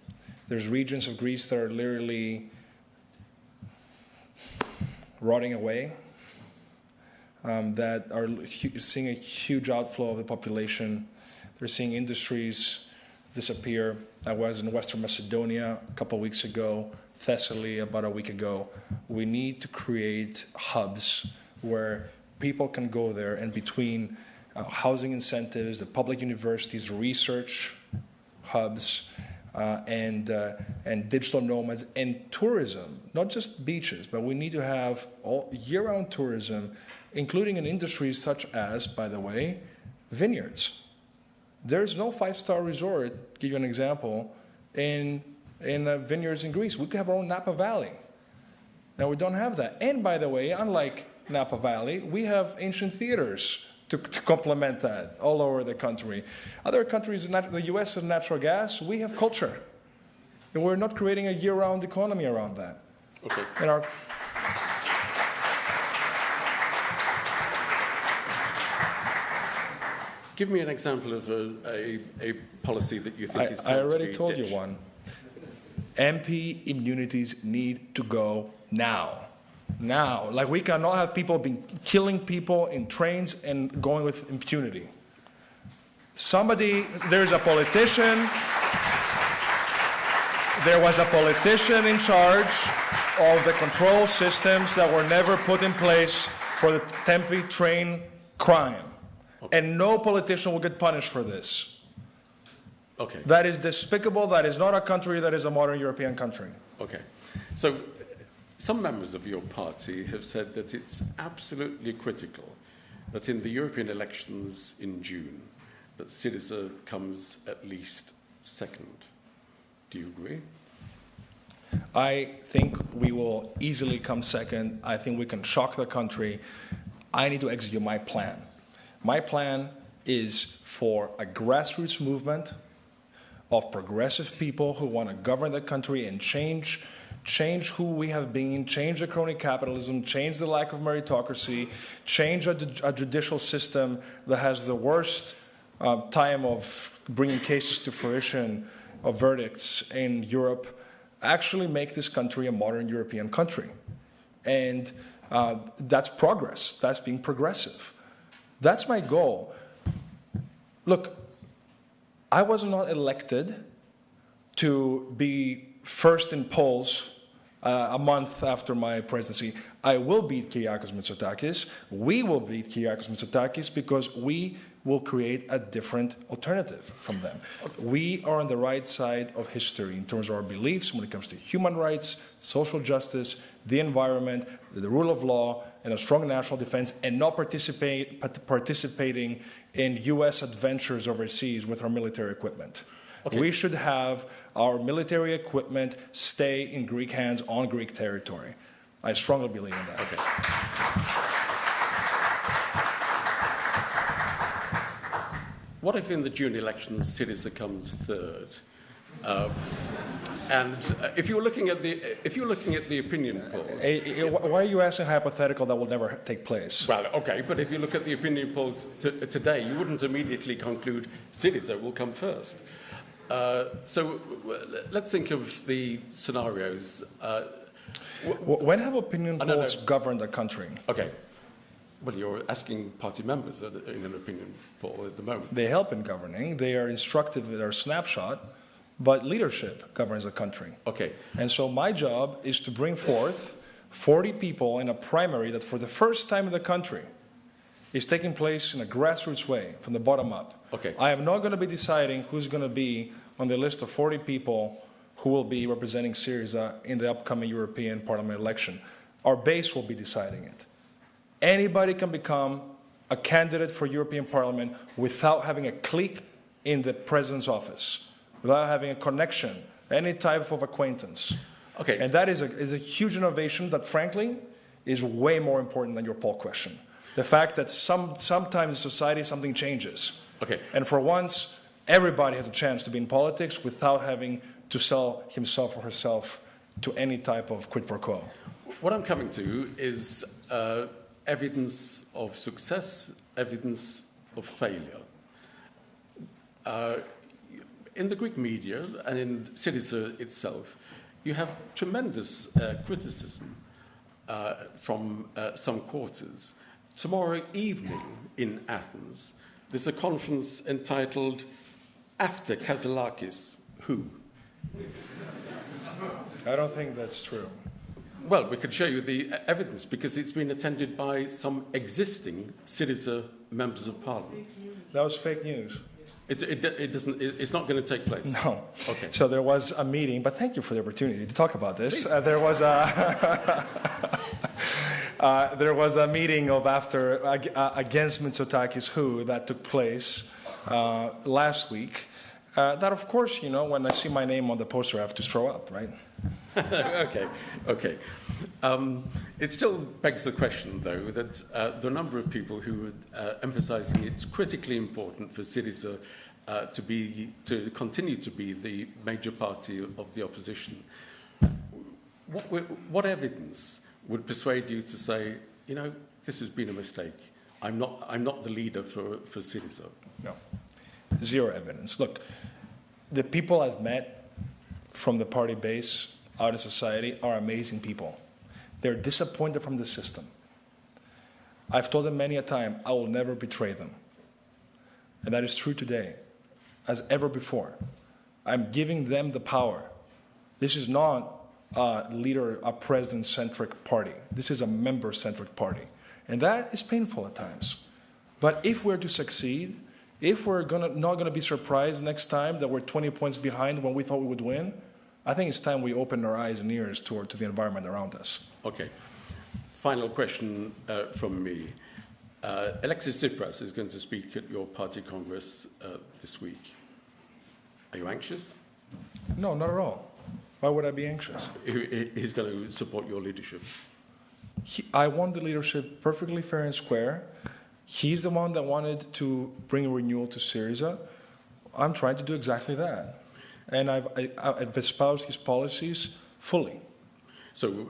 There's regions of Greece that are literally rotting away, that are seeing a huge outflow of the population. They're seeing industries disappear. I was in Western Macedonia a couple of weeks ago, Thessaly about a week ago. We need to create hubs where people can go there, and between housing incentives, the public universities, research hubs, and digital nomads, and tourism, not just beaches, but we need to have all year-round tourism, including in industries such as, by the way, vineyards. There's no five-star resort, give you an example, in vineyards in Greece. We could have our own Napa Valley. Now, we don't have that. And by the way, unlike Napa Valley, we have ancient theaters to complement that all over the country. Other countries, the US has natural gas, we have culture. And we're not creating a year-round economy around that. Okay. Give me an example of a policy that you think is I already told you one. MP immunities need to go now. Now. We cannot have people killing people in trains and going with impunity. There's a politician, there was a politician in charge of the control systems that were never put in place for the Tempe train crime. Okay. And no politician will get punished for this. Okay. That is despicable. That is not a country that is a modern European country. Okay. So some members of your party have said that it's absolutely critical that in the European elections in June, that SYRIZA comes at least second. Do you agree? I think we will easily come second. I think we can shock the country. I need to execute my plan. My plan is for a grassroots movement of progressive people who want to govern the country and change who we have been, change the crony capitalism, change the lack of meritocracy, change a judicial system that has the worst time of bringing cases to fruition of verdicts in Europe, actually make this country a modern European country. And that's progress. That's being progressive. That's my goal. Look, I was not elected to be first in polls a month after my presidency. I will beat Kyriakos Mitsotakis. We will beat Kyriakos Mitsotakis because we will create a different alternative from them. We are on the right side of history in terms of our beliefs when it comes to human rights, social justice, the environment, the rule of law, and a strong national defense, and not participating in U.S. adventures overseas with our military equipment. Okay. We should have our military equipment stay in Greek hands on Greek territory. I strongly believe in that. Okay. What if in the June elections Syriza comes third? And if you're looking at the opinion polls, why are you asking a hypothetical that will never take place? Well, okay, but if you look at the opinion polls today, you wouldn't immediately conclude Syriza will come first. So let's think of the scenarios. When have opinion polls governed a country? Okay. Well, you're asking party members in an opinion poll at the moment. They help in governing. They are instructive in their snapshot, but leadership governs a country. Okay. And so my job is to bring forth 40 people in a primary that for the first time in the country is taking place in a grassroots way, from the bottom up. Okay. I am not going to be deciding who's going to be on the list of 40 people who will be representing Syriza in the upcoming European Parliament election. Our base will be deciding it. Anybody can become a candidate for European Parliament without having a clique in the president's office, without having a connection, any type of acquaintance. Okay. And that is a huge innovation that, frankly, is way more important than your poll question. The fact that sometimes in society something changes. Okay. And for once, everybody has a chance to be in politics without having to sell himself or herself to any type of quid pro quo. What I'm coming to is evidence of success, evidence of failure. In the Greek media and in Syriza itself, you have tremendous criticism from some quarters. Tomorrow evening in Athens, there's a conference entitled After Kasselakis, Who? I don't think that's true. Well, we could show you the evidence because it's been attended by some existing Syriza members of parliament. That was fake news. It's not going to take place. No. Okay. So there was a meeting, but thank you for the opportunity to talk about this. There was a meeting of against Mitsotakis who that took place last week. That, of course, when I see my name on the poster, I have to throw up, right? Okay. It still begs the question, though, that there are a number of people who are emphasising it's critically important for Syriza to continue to be the major party of the opposition. What evidence would persuade you to say, this has been a mistake? I'm not the leader for Syriza. No, zero evidence. Look, the people I've met from the party base out in society are amazing people. They're disappointed from the system. I've told them many a time, I will never betray them. And that is true today, as ever before. I'm giving them the power. This is not a president-centric party. This is a member-centric party. And that is painful at times. But if we're to succeed, if we're not going to be surprised next time that we're 20 points behind when we thought we would win, I think it's time we open our eyes and ears to the environment around us. Okay. Final question from me. Alexis Tsipras is going to speak at your party congress this week. Are you anxious? No, not at all. Why would I be anxious? He's going to support your leadership. I want the leadership perfectly fair and square. He's the one that wanted to bring renewal to Syriza. I'm trying to do exactly that. And I've espoused his policies fully. So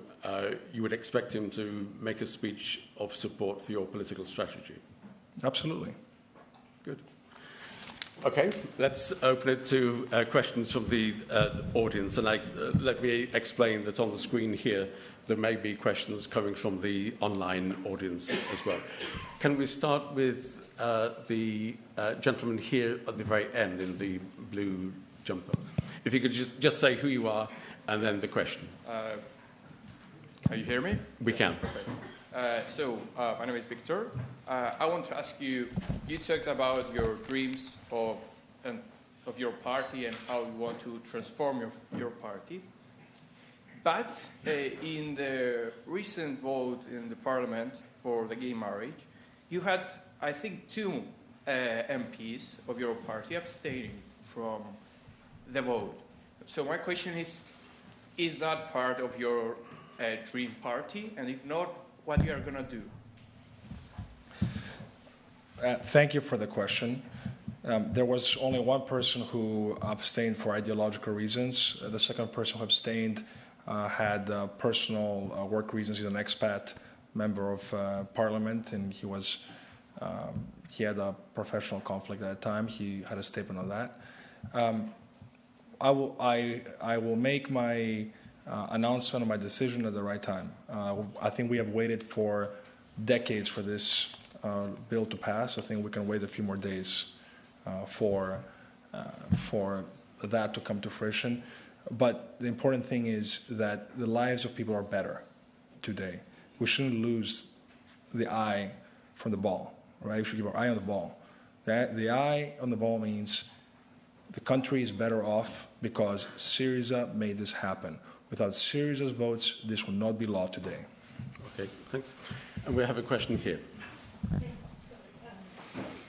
you would expect him to make a speech of support for your political strategy? Absolutely. Good. Okay, let's open it to questions from the audience. And let me explain that on the screen here, there may be questions coming from the online audience as well. Can we start with the gentleman here at the very end in the blue jumper? If you could just say who you are and then the question. Can you hear me? We can. Perfect. My name is Victor. I want to ask you, you talked about your dreams of your party and how you want to transform your party. But in the recent vote in the parliament for the gay marriage, you had, I think, 2 MPs of your party abstaining from the vote. So my question is that part of your dream party? And if not, what you are going to do? Thank you for the question. There was only one person who abstained for ideological reasons. The second person who abstained had personal work reasons. He's an expat member of parliament, and he had a professional conflict at the time. He had a statement on that. I will make my announcement of my decision at the right time. I think we have waited for decades for this bill to pass. I think we can wait a few more days for that to come to fruition. But the important thing is that the lives of people are better today. We shouldn't lose the eye from the ball, right? We should keep our eye on the ball. The eye on the ball means the country is better off because SYRIZA made this happen. Without SYRIZA's votes, this would not be law today. Okay, thanks. And we have a question here.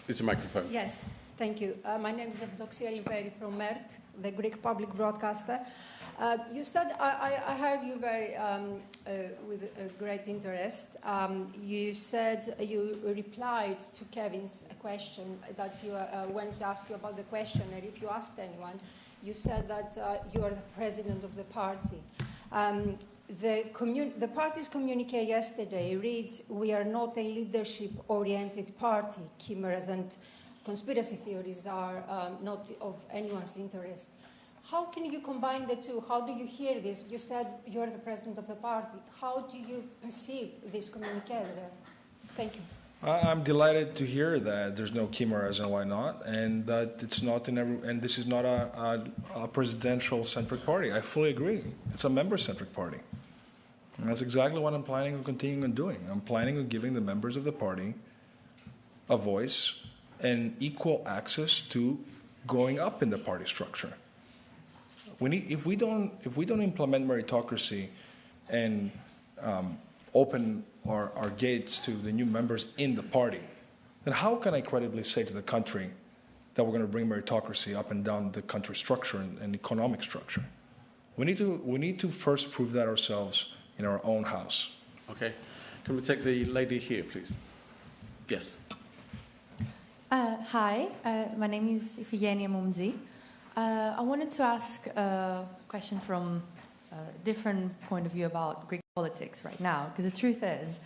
It's a microphone. Yes, thank you. My name is Featherstone from MERT, the Greek public broadcaster. You said, I heard you with great interest. You said you replied to Kevin's question that when he asked you about the questionnaire, if you asked anyone, you said that you are the president of the party. The party's communique yesterday reads, "We are not a leadership-oriented party. Chimeras and conspiracy theories are not of anyone's interest." How can you combine the two? How do you hear this? You said you're the president of the party. How do you perceive this communique there? Thank you. I'm delighted to hear that there's no chimeras and why not, and that it's not and this is not a presidential-centric party. I fully agree. It's a member-centric party. And that's exactly what I'm planning on continuing on doing. I'm planning on giving the members of the party a voice and equal access to going up in the party structure. If we don't implement meritocracy and open our gates to the new members in the party, then how can I credibly say to the country that we're going to bring meritocracy up and down the country structure and economic structure? We need to first prove that ourselves in our own house. Okay. Can we take the lady here, please? Yes. Hi, my name is Ifigenia Mumzi. I wanted to ask a question from a different point of view about Greek politics right now, because the truth is,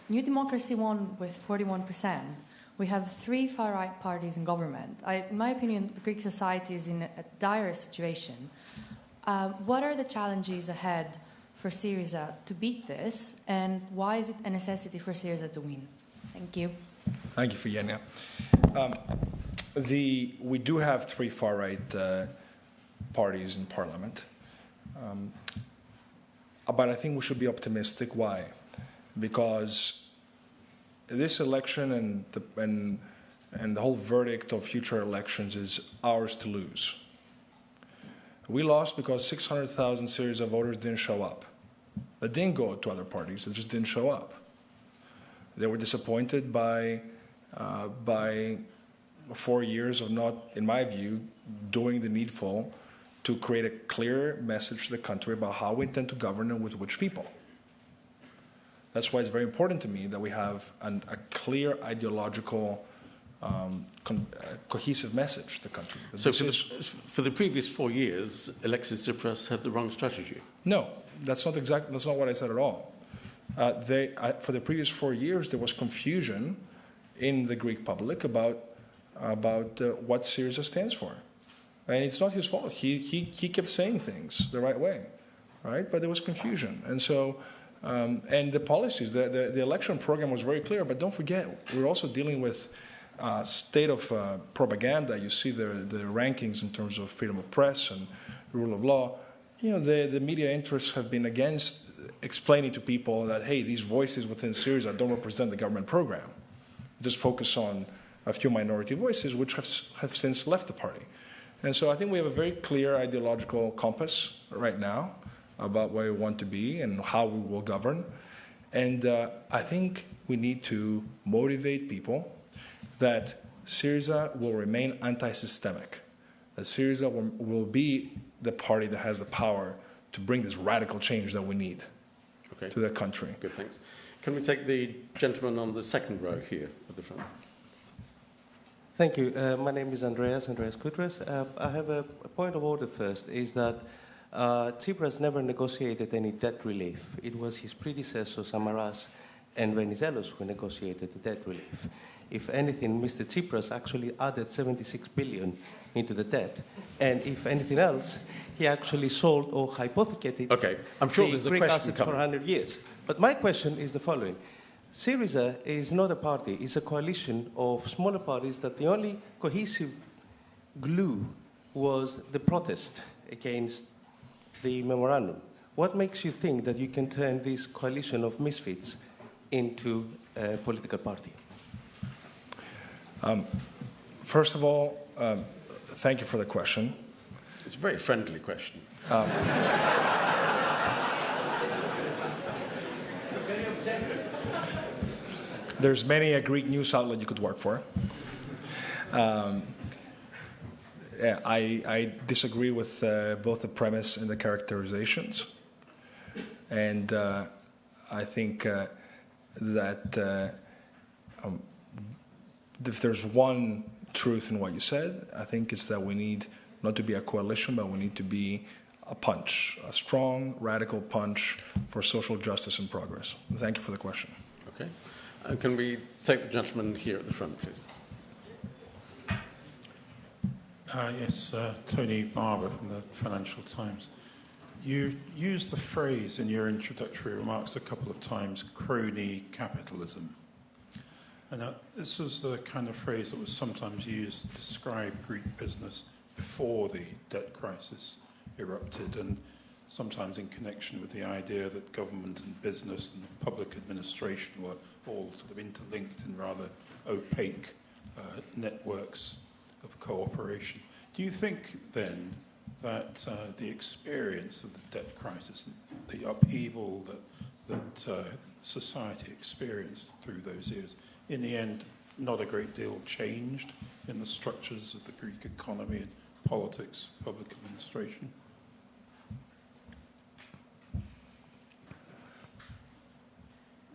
New Democracy won with 41%. We have 3 far-right parties in government. In my opinion, Greek society is in a dire situation. What are the challenges ahead for SYRIZA to beat this, and why is it a necessity for SYRIZA to win? Thank you. Thank you, Ifigenia. We do have 3 far-right parties in parliament. But I think we should be optimistic. Why? Because this election and the whole verdict of future elections is ours to lose. We lost because 600,000 SYRIZA voters didn't show up. They didn't go to other parties. They just didn't show up. They were disappointed by 4 years of not, in my view, doing the needful to create a clear message to the country about how we intend to govern and with which people. That's why it's very important to me that we have a clear ideological, cohesive message to the country. So for the previous 4 years, Alexis Tsipras had the wrong strategy? No, that's not what I said at all. For the previous 4 years, there was confusion in the Greek public about what SYRIZA stands for. And it's not his fault. He kept saying things the right way, right? But there was confusion. And so, and the policies, the election program was very clear. But don't forget, we're also dealing with state of propaganda. You see the rankings in terms of freedom of press and rule of law. You know, the media interests have been against explaining to people that, hey, these voices within SYRIZA don't represent the government program. Just focus on a few minority voices, which have since left the party. And so I think we have a very clear ideological compass right now about where we want to be and how we will govern. And I think we need to motivate people that SYRIZA will remain anti-systemic, that SYRIZA will be the party that has the power to bring this radical change that we need to the country. Good, thanks. Can we take the gentleman on the second row here at the front? Thank you. My name is Andreas Papadopoulos. I have a point of order first, is that Tsipras never negotiated any debt relief. It was his predecessors, Samaras and Venizelos, who negotiated the debt relief. If anything, Mr. Tsipras actually added 76 billion into the debt. And if anything else, he actually sold or hypothecated I'm sure there's the a Greek question assets for coming. 100 years. But my question is the following. SYRIZA is not a party. It's a coalition of smaller parties that the only cohesive glue was the protest against the memorandum. What makes you think that you can turn this coalition of misfits into a political party? First of all, thank you for the question. It's a very friendly question. There's many a Greek news outlet you could work for. I disagree with both the premise and the characterizations. And I think that if there's one truth in what you said, I think it's that we need not to be a coalition, but we need to be a punch, a strong, radical punch for social justice and progress. Thank you for the question. Okay. And can we take the gentleman here at the front, please? Yes, Tony Barber from the Financial Times. You used the phrase in your introductory remarks a couple of times, crony capitalism. And this was the kind of phrase that was sometimes used to describe Greek business before the debt crisis erupted, and sometimes in connection with the idea that government and business and public administration were all sort of interlinked in rather opaque networks of cooperation. Do you think then that the experience of the debt crisis, the upheaval that society experienced through those years, in the end, not a great deal changed in the structures of the Greek economy and politics, public administration?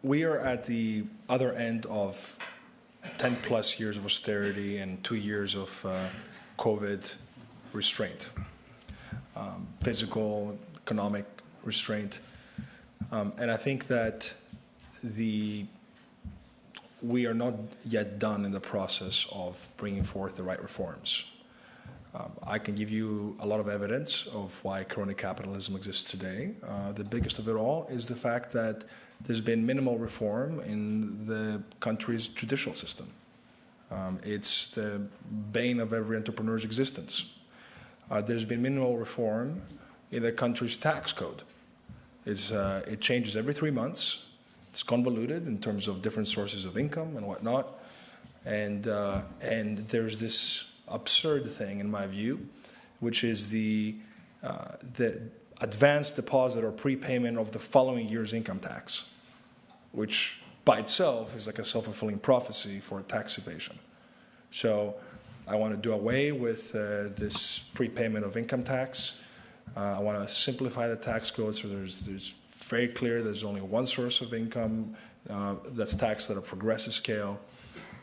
We are at the other end of 10 plus years of austerity and 2 years of COVID restraint, physical, economic restraint. And I think that we are not yet done in the process of bringing forth the right reforms. I can give you a lot of evidence of why crony capitalism exists today. The biggest of it all is the fact that there's been minimal reform in the country's judicial system. It's the bane of every entrepreneur's existence. There's been minimal reform in the country's tax code. It changes every 3 months. It's convoluted in terms of different sources of income and whatnot. And there's this absurd thing, in my view, which is the advanced deposit or prepayment of the following year's income tax, which by itself is like a self-fulfilling prophecy for tax evasion. So I want to do away with this prepayment of income tax. I want to simplify the tax code so there's very clear there's only one source of income that's taxed at a progressive scale,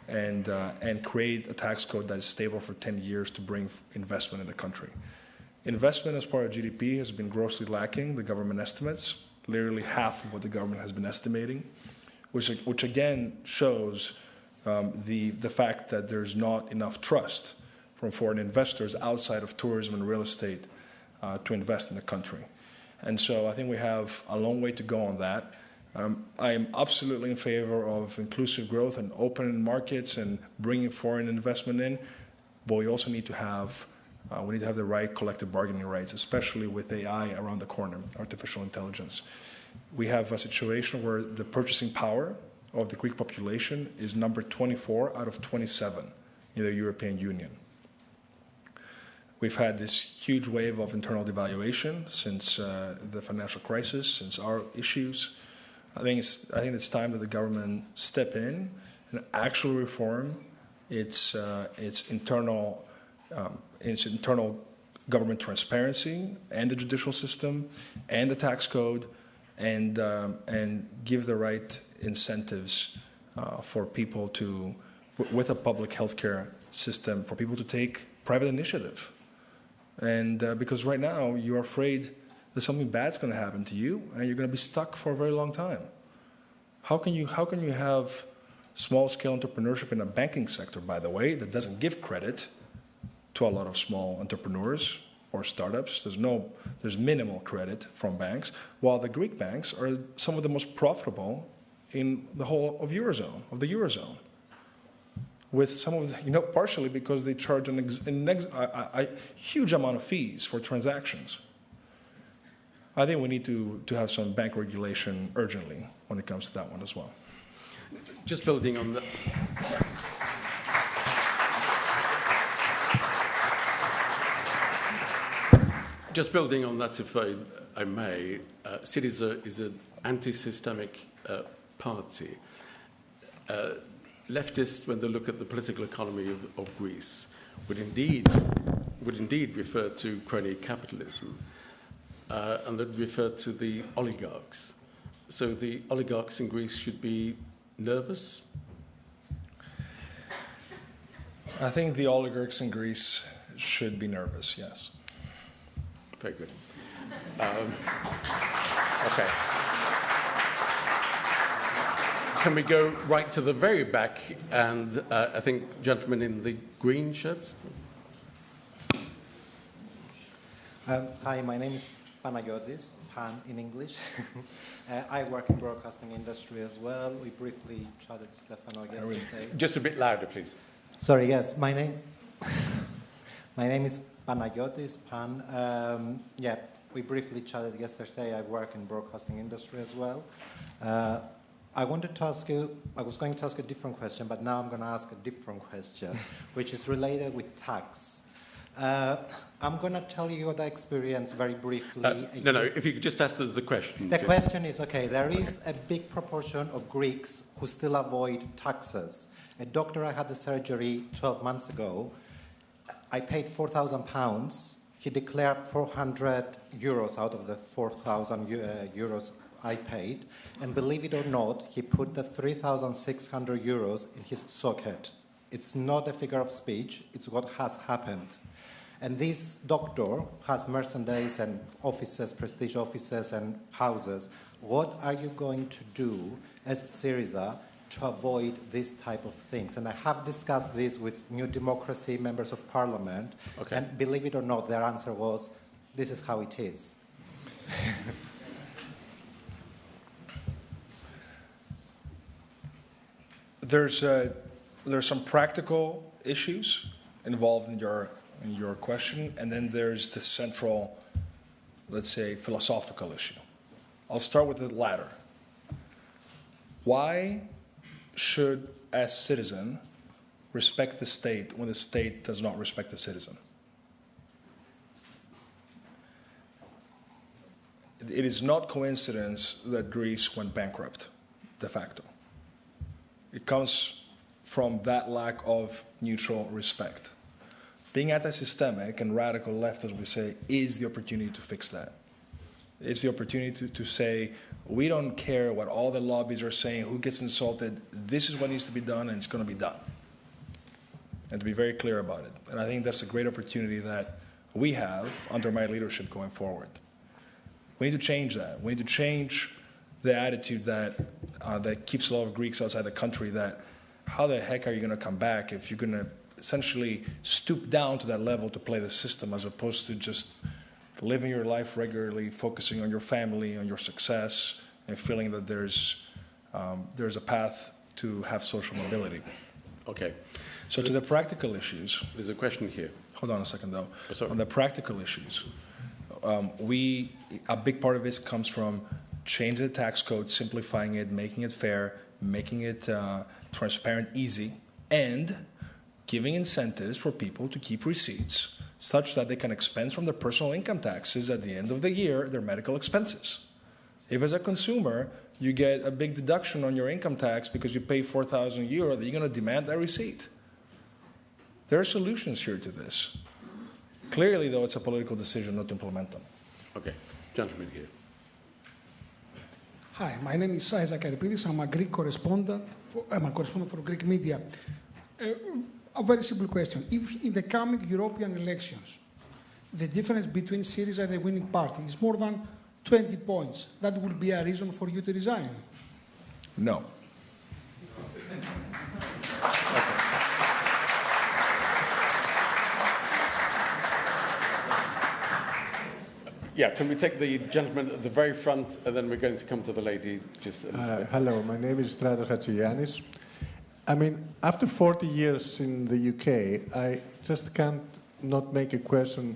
and create a tax code that is stable for 10 years to bring investment in the country. Investment as part of GDP has been grossly lacking, the government estimates, literally half of what the government has been estimating, which again shows the fact that there's not enough trust from foreign investors outside of tourism and real estate to invest in the country. And so I think we have a long way to go on that. I am absolutely in favor of inclusive growth and open markets and bringing foreign investment in, but we also need to have the right collective bargaining rights, especially with AI around the corner, artificial intelligence. We have a situation where the purchasing power of the Greek population is number 24 out of 27 in the European Union. We've had this huge wave of internal devaluation since the financial crisis, since our issues. I think it's time that the government step in and actually reform its internal its internal government transparency and the judicial system and the tax code, and give the right incentives for people to, with a public healthcare system, for people to take private initiative. And because right now you're afraid that something bad's going to happen to you and you're going to be stuck for a very long time. How can you have small-scale entrepreneurship in a banking sector, by the way, that doesn't give credit to a lot of small entrepreneurs or startups? There's minimal credit from banks, while the Greek banks are some of the most profitable in the whole of the Eurozone. With some of the, partially because they charge a huge amount of fees for transactions. I think we need to have some bank regulation urgently when it comes to that one as well. Just building on that. Just building on that, if I may, SYRIZA is an anti-systemic party. Leftists, when they look at the political economy of Greece, would indeed refer to crony capitalism, and they'd refer to the oligarchs. So the oligarchs in Greece should be nervous? I think the oligarchs in Greece should be nervous, yes. Very good. Okay. Can we go right to the very back? And I think gentlemen in the green shirts. Hi, my name is Panayotis, Pan in English. I work in broadcasting industry as well. We briefly chatted Stefanos yesterday. Just a bit louder, please. Sorry, yes, my name is Panayotis, Pan. We briefly chatted yesterday. I work in broadcasting industry as well. I was going to ask you a different question, but now I'm going to ask a different question, which is related with tax. I'm going to tell you what I experienced very briefly. No, if you could just ask us the question. The question is, okay, there is a big proportion of Greeks who still avoid taxes. A doctor, I had the surgery 12 months ago. I paid £4,000. He declared 400 euros out of the 4,000 euros I paid. And believe it or not, he put the 3,600 euros in his socket. It's not a figure of speech. It's what has happened. And this doctor has merchandise and offices, prestige offices and houses. What are you going to do as SYRIZA to avoid this type of things? And I have discussed this with New Democracy members of parliament. Okay. And believe it or not, their answer was, this is how it is. There's some practical issues involved in your question, and then there's the central, let's say, philosophical issue. I'll start with the latter. Why should a citizen respect the state when the state does not respect the citizen? It is not coincidence that Greece went bankrupt, de facto. It comes from that lack of mutual respect. Being anti-systemic and radical left, as we say, is the opportunity to fix that. It's the opportunity to say, we don't care what all the lobbies are saying, who gets insulted, this is what needs to be done, and it's going to be done. And to be very clear about it. And I think that's a great opportunity that we have under my leadership going forward. We need to change that. We need to change the attitude that keeps a lot of Greeks outside the country, that how the heck are you going to come back if you're going to essentially stoop down to that level to play the system, as opposed to just living your life regularly, focusing on your family, on your success, and feeling that there's a path to have social mobility. Okay. So to the practical issues. There's a question here. Hold on a second, though. Oh, sorry. On the practical issues, a big part of this comes from changing the tax code, simplifying it, making it fair, making it transparent, easy, and giving incentives for people to keep receipts such that they can expense from their personal income taxes at the end of the year their medical expenses. If as a consumer you get a big deduction on your income tax because you pay 4,000 euro, then you're going to demand that receipt. There are solutions here to this. Clearly, though, it's a political decision not to implement them. Okay, gentleman here. Hi, my name is Isaac Aripidis. I'm a Greek correspondent. I'm a correspondent for Greek media. A very simple question. If in the coming European elections, the difference between SYRIZA and the winning party is more than 20 points, that would be a reason for you to resign? No. Yeah, can we take the gentleman at the very front, and then we're going to come to the lady just... Hello, my name is Stratos Hatzigiannis. I mean, after 40 years in the UK, I just can't not make a question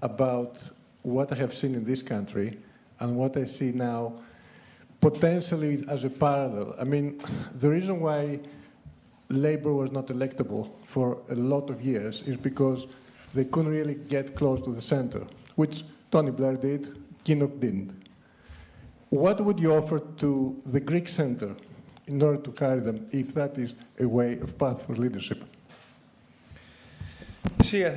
about what I have seen in this country and what I see now, potentially as a parallel. I mean, the reason why Labour was not electable for a lot of years is because they couldn't really get close to the centre, which Tony Blair did, Kinnock didn't. What would you offer to the Greek centre in order to carry them, if that is a way of path for leadership? See, I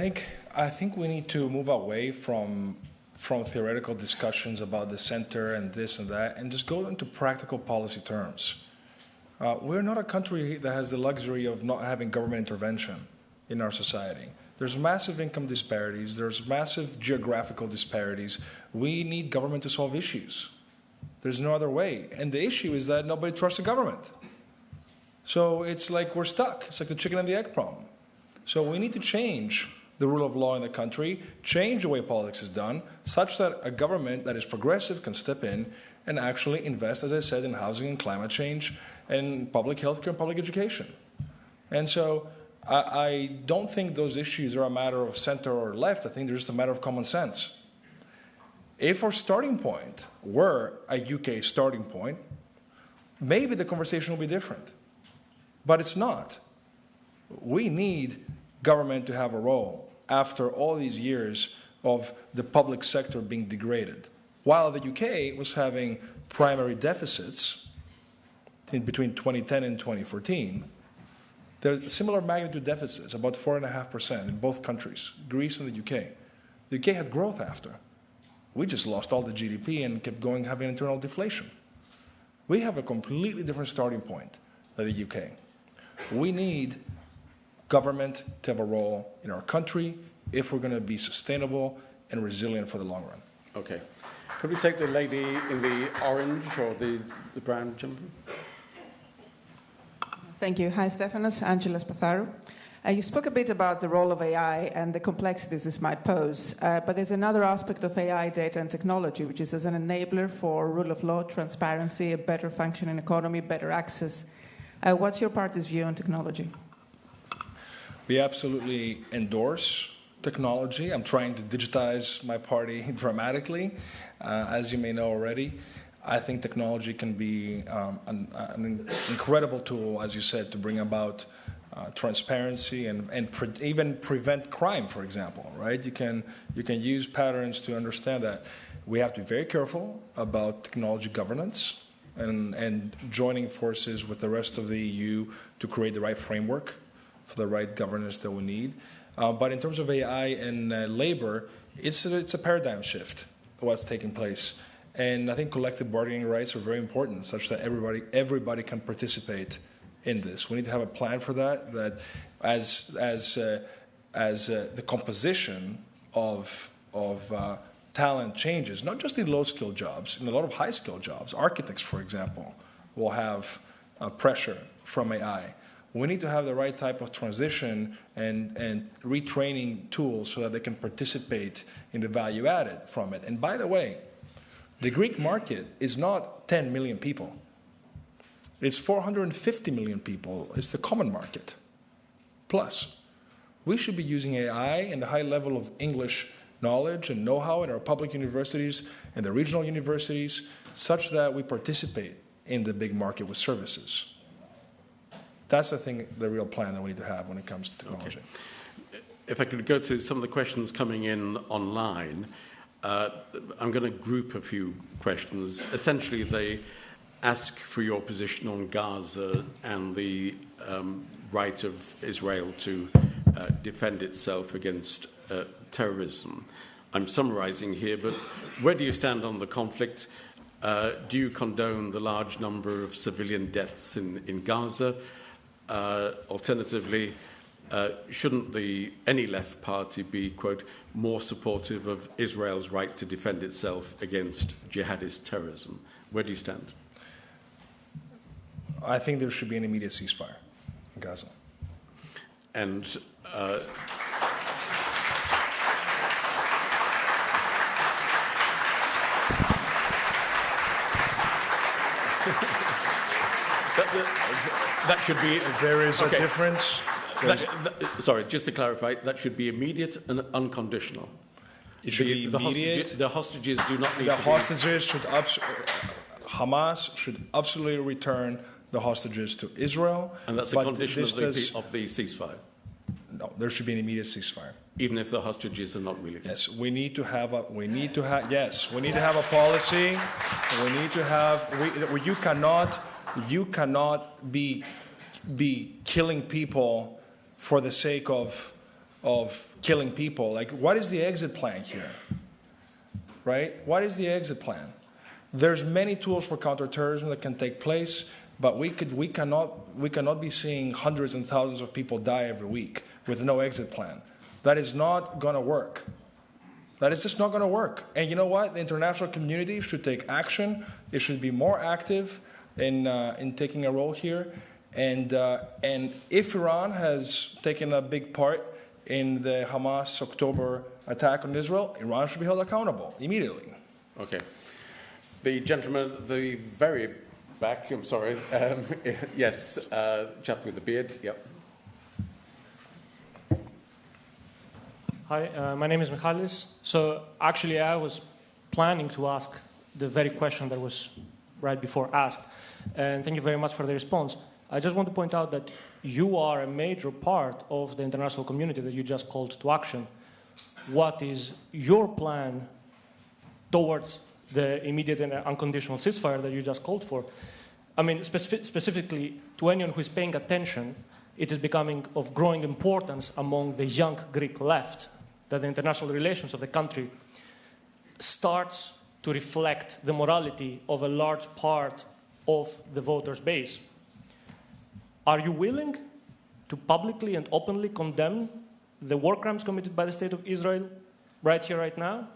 think we need to move away from theoretical discussions about the center and this and that, and just go into practical policy terms. We're not a country that has the luxury of not having government intervention in our society. There's massive income disparities. There's massive geographical disparities. We need government to solve issues. There's no other way. And the issue is that nobody trusts the government. So it's like we're stuck. It's like the chicken and the egg problem. So we need to change the rule of law in the country, change the way politics is done, such that a government that is progressive can step in and actually invest, as I said, in housing and climate change and public health care and public education. And so I don't think those issues are a matter of center or left. I think they're just a matter of common sense. If our starting point were a UK starting point, maybe the conversation will be different. But it's not. We need government to have a role after all these years of the public sector being degraded. While the UK was having primary deficits in between 2010 and 2014, there's similar magnitude deficits, about 4.5% in both countries, Greece and the UK. The UK had growth after. We just lost all the GDP and kept going having internal deflation. We have a completely different starting point than the UK. We need government to have a role in our country if we're going to be sustainable and resilient for the long run. Okay. Could we take the lady in the orange or the brown jumper? Thank you. Hi, Stefanos. Andreas Papadopoulos. You spoke a bit about the role of AI and the complexities this might pose, but there's another aspect of AI, data and technology, which is as an enabler for rule of law, transparency, a better functioning economy, better access. What's your party's view on technology? We absolutely endorse technology. I'm trying to digitize my party dramatically, as you may know already. I think technology can be an incredible tool, as you said, to bring about transparency and even prevent crime, for example, right? You can use patterns to understand that. We have to be very careful about technology governance and joining forces with the rest of the EU to create the right framework for the right governance that we need. But in terms of AI and labor, it's a paradigm shift, what's taking place. And I think collective bargaining rights are very important, such that everybody can participate in this. We need to have a plan for that. That as the composition of talent changes, not just in low-skilled jobs, in a lot of high-skilled jobs, architects, for example, will have pressure from AI. We need to have the right type of transition and retraining tools so that they can participate in the value added from it. And by the way, the Greek market is not 10 million people. It's 450 million people. It's the common market. Plus, we should be using AI and the high level of English knowledge and know-how in our public universities and the regional universities such that we participate in the big market with services. That's, I think, the real plan that we need to have when it comes to technology. Okay. If I could go to some of the questions coming in online, I'm going to group a few questions. Essentially, they ask for your position on Gaza and the right of Israel to defend itself against terrorism. I'm summarizing here, but where do you stand on the conflict? Do you condone the large number of civilian deaths in Gaza? Alternatively, shouldn't any left party be, quote, more supportive of Israel's right to defend itself against jihadist terrorism? Where do you stand? I think there should be an immediate ceasefire in Gaza. And that should be. There is a difference. Sorry, just to clarify, that should be immediate and unconditional. It should be immediate. The hostages do not need the to hostages should Hamas should absolutely return the hostages to Israel. And that's a condition of the ceasefire? No, there should be an immediate ceasefire. Even if the hostages are not released? Yes, we need to have a policy. We need to have, you cannot be killing people for the sake of killing people. Like, what is the exit plan here? Right? What is the exit plan? There's many tools for counterterrorism that can take place, but we cannot be seeing hundreds and thousands of people die every week with no exit plan. That is not going to work. That is just not going to work. And you know what? The international community should take action. It should be more active in taking a role here. And if Iran has taken a big part in the Hamas October attack on Israel, Iran should be held accountable immediately. Okay. The gentleman, the very back, I'm sorry. Yes, chap with the beard, yep. Hi, my name is Michalis. So actually I was planning to ask the very question that was right before asked. And thank you very much for the response. I just want to point out that you are a major part of the international community that you just called to action. What is your plan towards the immediate and unconditional ceasefire that you just called for? I mean, specifically to anyone who is paying attention, it is becoming of growing importance among the young Greek left that the international relations of the country starts to reflect the morality of a large part of the voters' base. Are you willing to publicly and openly condemn the war crimes committed by the state of Israel right here, right now?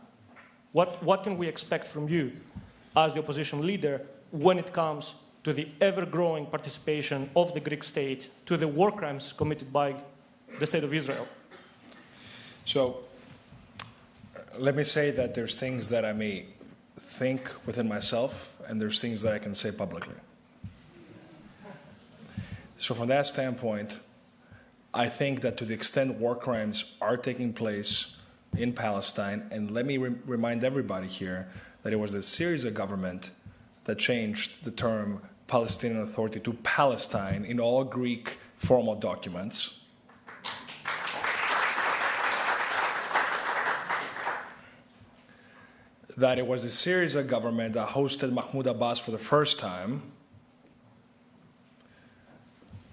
What can we expect from you as the opposition leader when it comes to the ever-growing participation of the Greek state to the war crimes committed by the state of Israel? So let me say that there's things that I may think within myself, and there's things that I can say publicly. So from that standpoint, I think that to the extent war crimes are taking place in Palestine, and let me remind everybody here that it was the SYRIZA government that changed the term Palestinian Authority to Palestine in all Greek formal documents. That it was the SYRIZA government that hosted Mahmoud Abbas for the first time.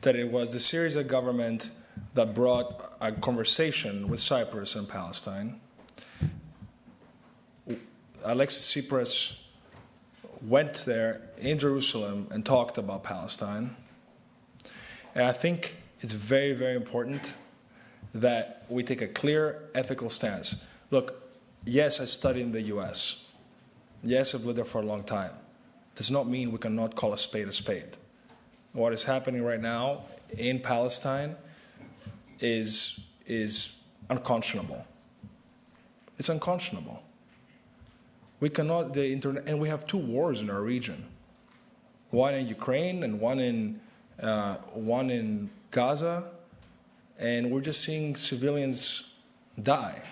That it was the SYRIZA government that brought a conversation with Cyprus and Palestine. Alexis Tsipras went there in Jerusalem and talked about Palestine. And I think it's very, very important that we take a clear ethical stance. Look, yes, I studied in the US. Yes, I've lived there for a long time. Does not mean we cannot call a spade a spade. What is happening right now in Palestine is unconscionable. It's unconscionable. We cannot, and we have two wars in our region. One in Ukraine and one in Gaza, and we're just seeing civilians die.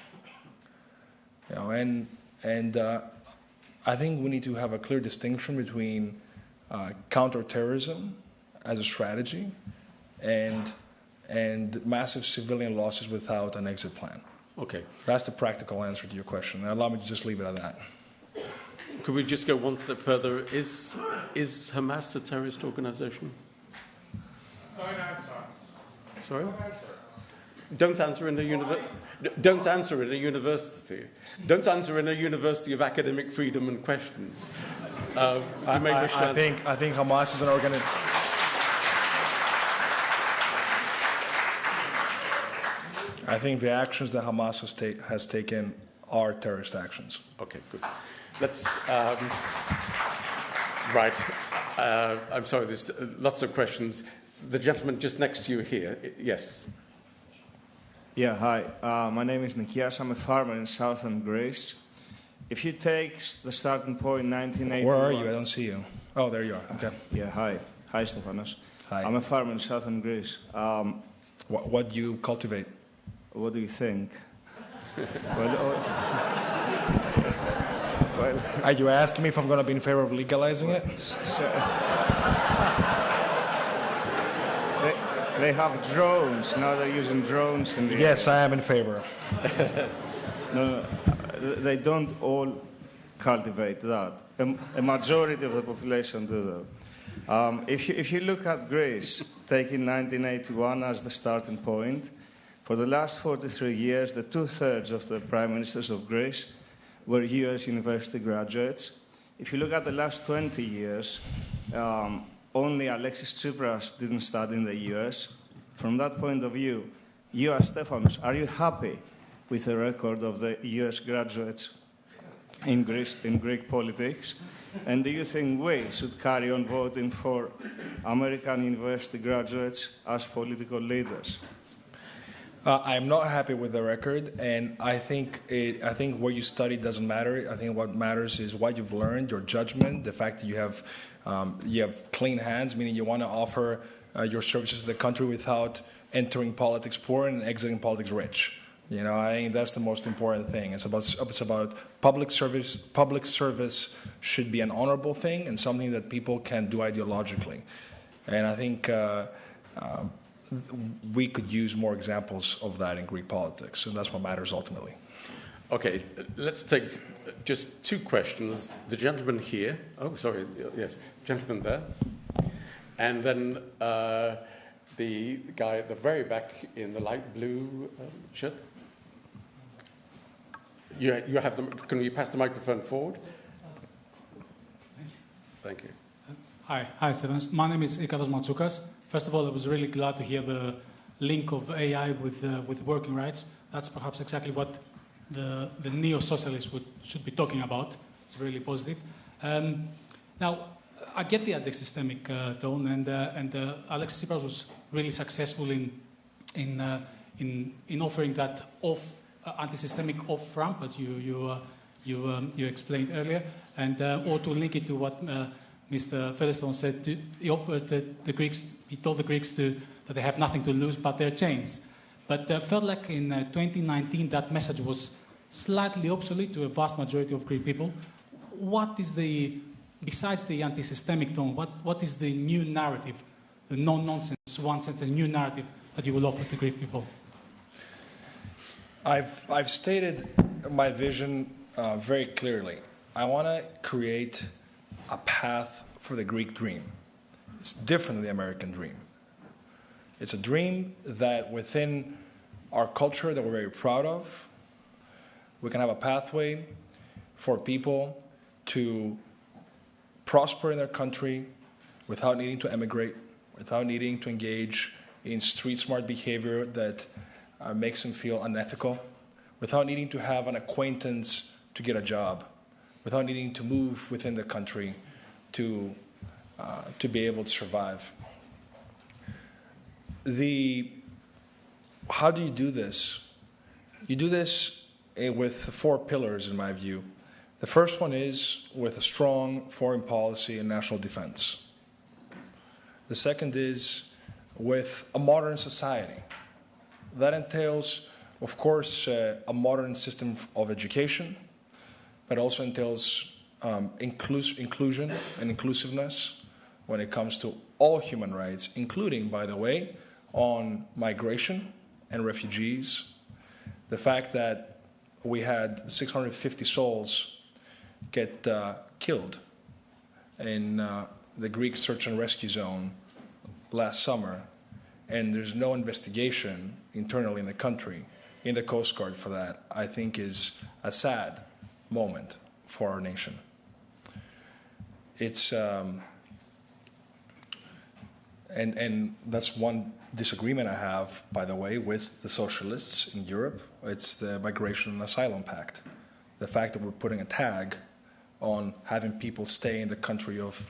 You know, and I think we need to have a clear distinction between counterterrorism as a strategy and massive civilian losses without an exit plan. Okay. That's the practical answer to your question. And allow me to just leave it at that. Could we just go one step further? Is Hamas a terrorist organization? No answer. Sorry? No answer. Don't answer in a Don't answer in a university. Don't answer in a university of academic freedom and questions. I think Hamas is an organization. I think the actions that Hamas has taken are terrorist actions. Okay, good. Let's. Right. I'm sorry. There's lots of questions. The gentleman just next to you here. Yes. Yeah, hi. My name is Nikias. I'm a farmer in southern Greece. If you take the starting point 1981... Where are you? I don't see you. Oh, there you are. Okay. Yeah, hi. Hi, Stefanos. Hi. I'm a farmer in southern Greece. What do you cultivate? What do you think? Are you asking me if I'm going to be in favor of legalizing it? They have drones. Now they're using drones. Yes, I am in favor. No, they don't all cultivate that. A majority of the population do that. If you look at Greece, taking 1981 as the starting point, for the last 43 years, the 2/3 of the prime ministers of Greece were US university graduates. If you look at the last 20 years, only Alexis Tsipras didn't study in the US. From that point of view, you as Stefanos, are you happy with the record of the US graduates in Greece, in Greek politics? And do you think we should carry on voting for American university graduates as political leaders? I'm not happy with the record, and I think what you study doesn't matter. I think what matters is what you've learned, your judgment, the fact that you have clean hands, meaning you want to offer your services to the country without entering politics poor and exiting politics rich. You know, I think that's the most important thing. It's about public service. Public service should be an honorable thing and something that people can do ideologically. And I think we could use more examples of that in Greek politics, and that's what matters ultimately. Okay, let's take just two questions. The gentleman here. Oh, sorry. Yes, gentleman there. And then the guy at the very back in the light blue shirt. You have them. Can we pass the microphone forward? Thank you. Hi, Stefanos. My name is Ikados Matsoukas. First of all, I was really glad to hear the link of AI with working rights. That's perhaps exactly what the neo-socialists should be talking about. It's really positive. Now, I get the anti-systemic tone, and Alexis Tsipras was really successful in offering that anti-systemic off-ramp, as you explained earlier, and or to link it to what Mr. Featherstone said. He offered he told the Greeks that they have nothing to lose but their chains. But felt like in 2019 that message was slightly obsolete to a vast majority of Greek people. What is besides the anti-systemic tone, what is the new narrative, the no-nonsense, one-sentence new narrative that you will offer to Greek people? I've stated my vision very clearly. I want to create a path for the Greek dream. It's different than the American dream. It's a dream that within our culture that we're very proud of, we can have a pathway for people to prosper in their country without needing to emigrate, without needing to engage in street-smart behavior that makes them feel unethical, without needing to have an acquaintance to get a job, without needing to move within the country to be able to survive. How do you do this? You do this with 4 pillars, in my view. The first one is with a strong foreign policy and national defense. The second is with a modern society. That entails, of course, a modern system of education, but also entails inclusion and inclusiveness when it comes to all human rights, including, by the way, on migration and refugees. The fact that we had 650 souls get killed in the Greek search and rescue zone last summer and there's no investigation internally in the country, in the Coast Guard for that, I think is a sad moment for our nation. It's and that's one disagreement I have, by the way, with the socialists in Europe. It's the Migration and Asylum Pact. The fact that we're putting a tag on having people stay in the country of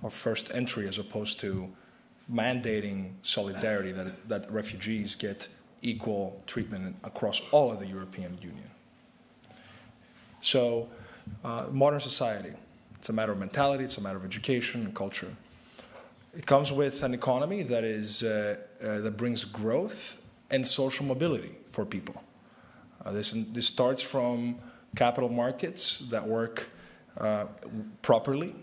first entry as opposed to mandating solidarity, that refugees get equal treatment across all of the European Union. So, modern society, it's a matter of mentality, it's a matter of education and culture. It comes with an economy that is that brings growth and social mobility for people. This starts from capital markets that work properly.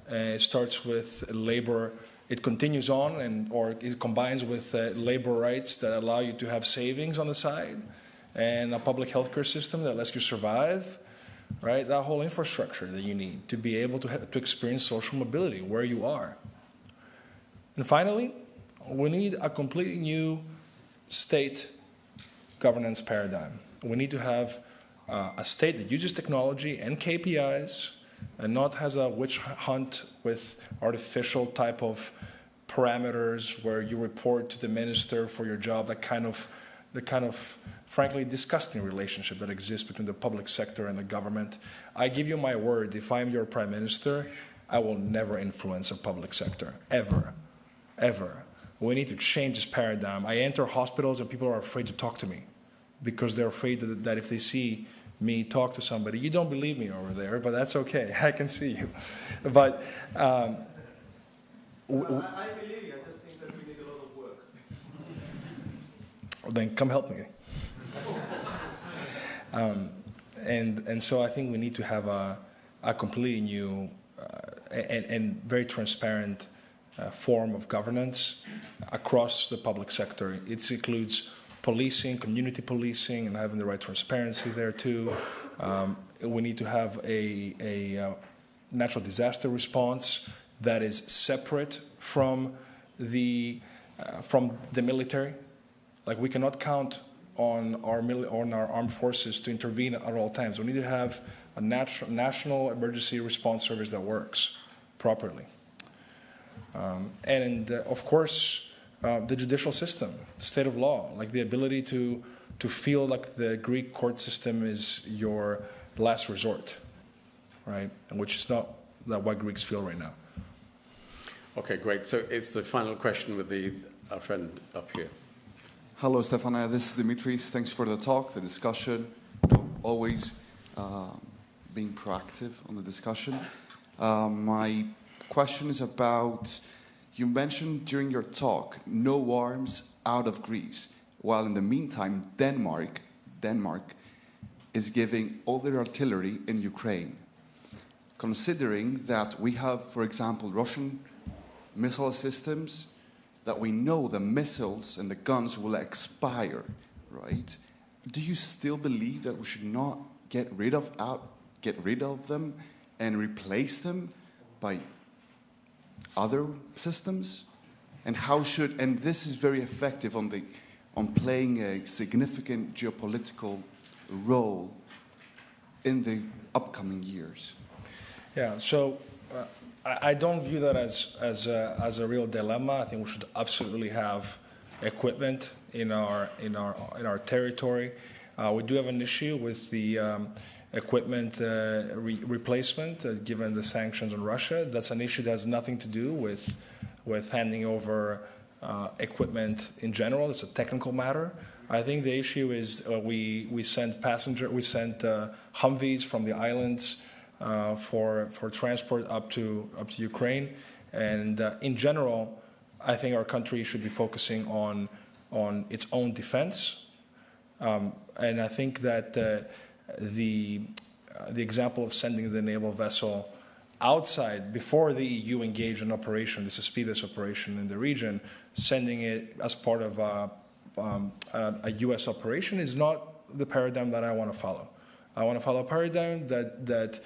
It starts with labor. It continues on, or it combines with labor rights that allow you to have savings on the side, and a public healthcare system that lets you survive. Right, that whole infrastructure that you need to be able to experience social mobility where you are. And finally, we need a completely new state governance paradigm. We need to have a state that uses technology and KPIs and not has a witch hunt with artificial type of parameters where you report to the minister for your job, the kind of frankly disgusting relationship that exists between the public sector and the government. I give you my word, if I'm your prime minister, I will never influence a public sector, ever. Ever. We need to change this paradigm. I enter hospitals and people are afraid to talk to me because they're afraid that if they see me talk to somebody, you don't believe me over there, but that's okay. I can see you. But I believe you. I just think that we need a lot of work. Well, then come help me. And so I think we need to have a completely new and very transparent form of governance across the public sector. It includes policing, community policing, and having the right transparency there too. We need to have a natural disaster response that is separate from the military. Like, we cannot count on our armed forces to intervene at all times. We need to have a national emergency response service that works properly. And of course, the judicial system, the state of law, like the ability to feel like the Greek court system is your last resort, right? And which is not what Greeks feel right now. Okay, great. So it's the final question with our friend up here. Hello, Stefana. This is Dimitris. Thanks for the talk, the discussion. Always being proactive on the discussion. My question is about, you mentioned during your talk, no arms out of Greece, while in the meantime, Denmark is giving all their artillery in Ukraine. Considering that we have, for example, Russian missile systems, that we know the missiles and the guns will expire, right? Do you still believe that we should not get rid of them and replace them by other systems? And and this is very effective on playing a significant geopolitical role in the upcoming years. Yeah, so I don't view that as a real dilemma. I think we should absolutely have equipment in our territory. We do have an issue with the equipment replacement, given the sanctions on Russia. That's an issue that has nothing to do with handing over equipment in general. It's a technical matter. I think the issue is we sent Humvees from the islands for transport up to Ukraine, and in general, I think our country should be focusing on its own defense, and I think that the example of sending the naval vessel outside before the EU engaged in operation, this Aspides operation in the region, sending it as part of a U.S. operation is not the paradigm that I want to follow. I want to follow a paradigm that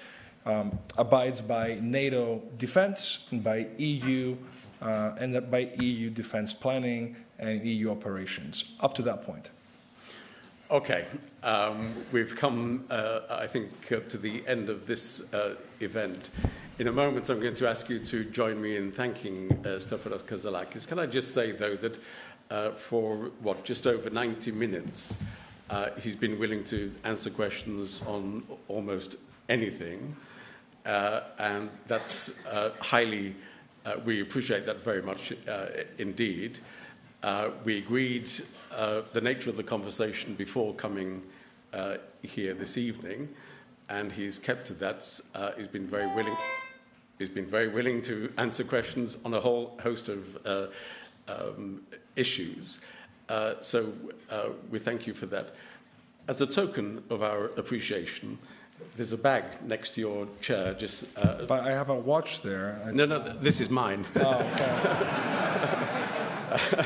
abides by NATO defense and by EU defense planning and EU operations, up to that point. Okay, we've come, I think, to the end of this event. In a moment, I'm going to ask you to join me in thanking Stefanos Kasselakis. Can I just say, though, that for, just over 90 minutes, he's been willing to answer questions on almost anything, and that's highly, we appreciate that very much indeed. We agreed the nature of the conversation before coming here this evening, and he's kept to that. He's been very willing. He's been very willing to answer questions on a whole host of issues. So we thank you for that. As a token of our appreciation, there's a bag next to your chair. Just. But I have a watch there. No, this is mine. Oh, okay.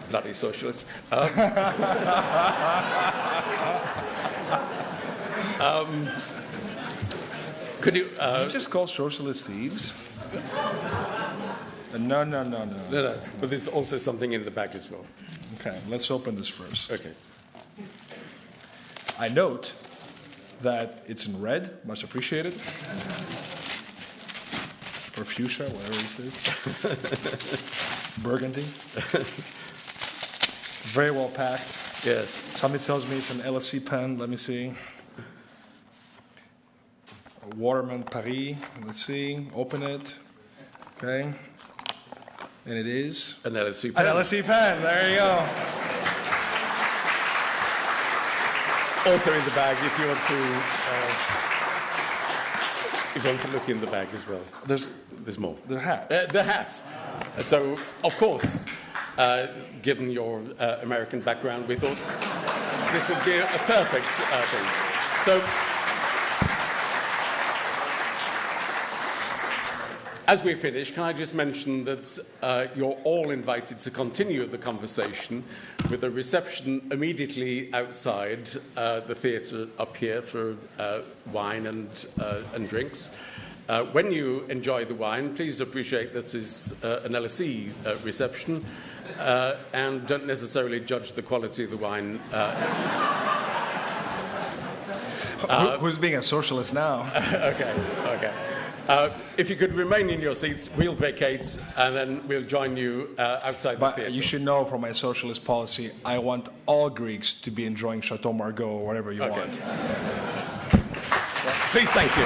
Bloody socialist. Could you just call socialist thieves? No. But there's also something in the bag as well. Okay, let's open this first. Okay. I note that it's in red, much appreciated. Or fuchsia, whatever this is. Burgundy. Very well packed. Yes. Somebody tells me it's an LSC pen. Let me see. A Waterman Paris. Let's see. Open it. Okay. And it is an LSC pen. An LSC pen. There you go. Also in the bag, if you want to look in the bag as well. There's more. The hat. The hat. So, of course, given your American background, we thought this would be a perfect thing. So, as we finish, can I just mention that you're all invited to continue the conversation with a reception immediately outside the theatre up here for wine and drinks. When you enjoy the wine, please appreciate this is an LSE reception and don't necessarily judge the quality of the wine. Who's being a socialist now? Okay. If you could remain in your seats, we'll vacate, and then we'll join you outside the theatre. You should know from my socialist policy, I want all Greeks to be enjoying Chateau Margaux or whatever you want. Please, thank you.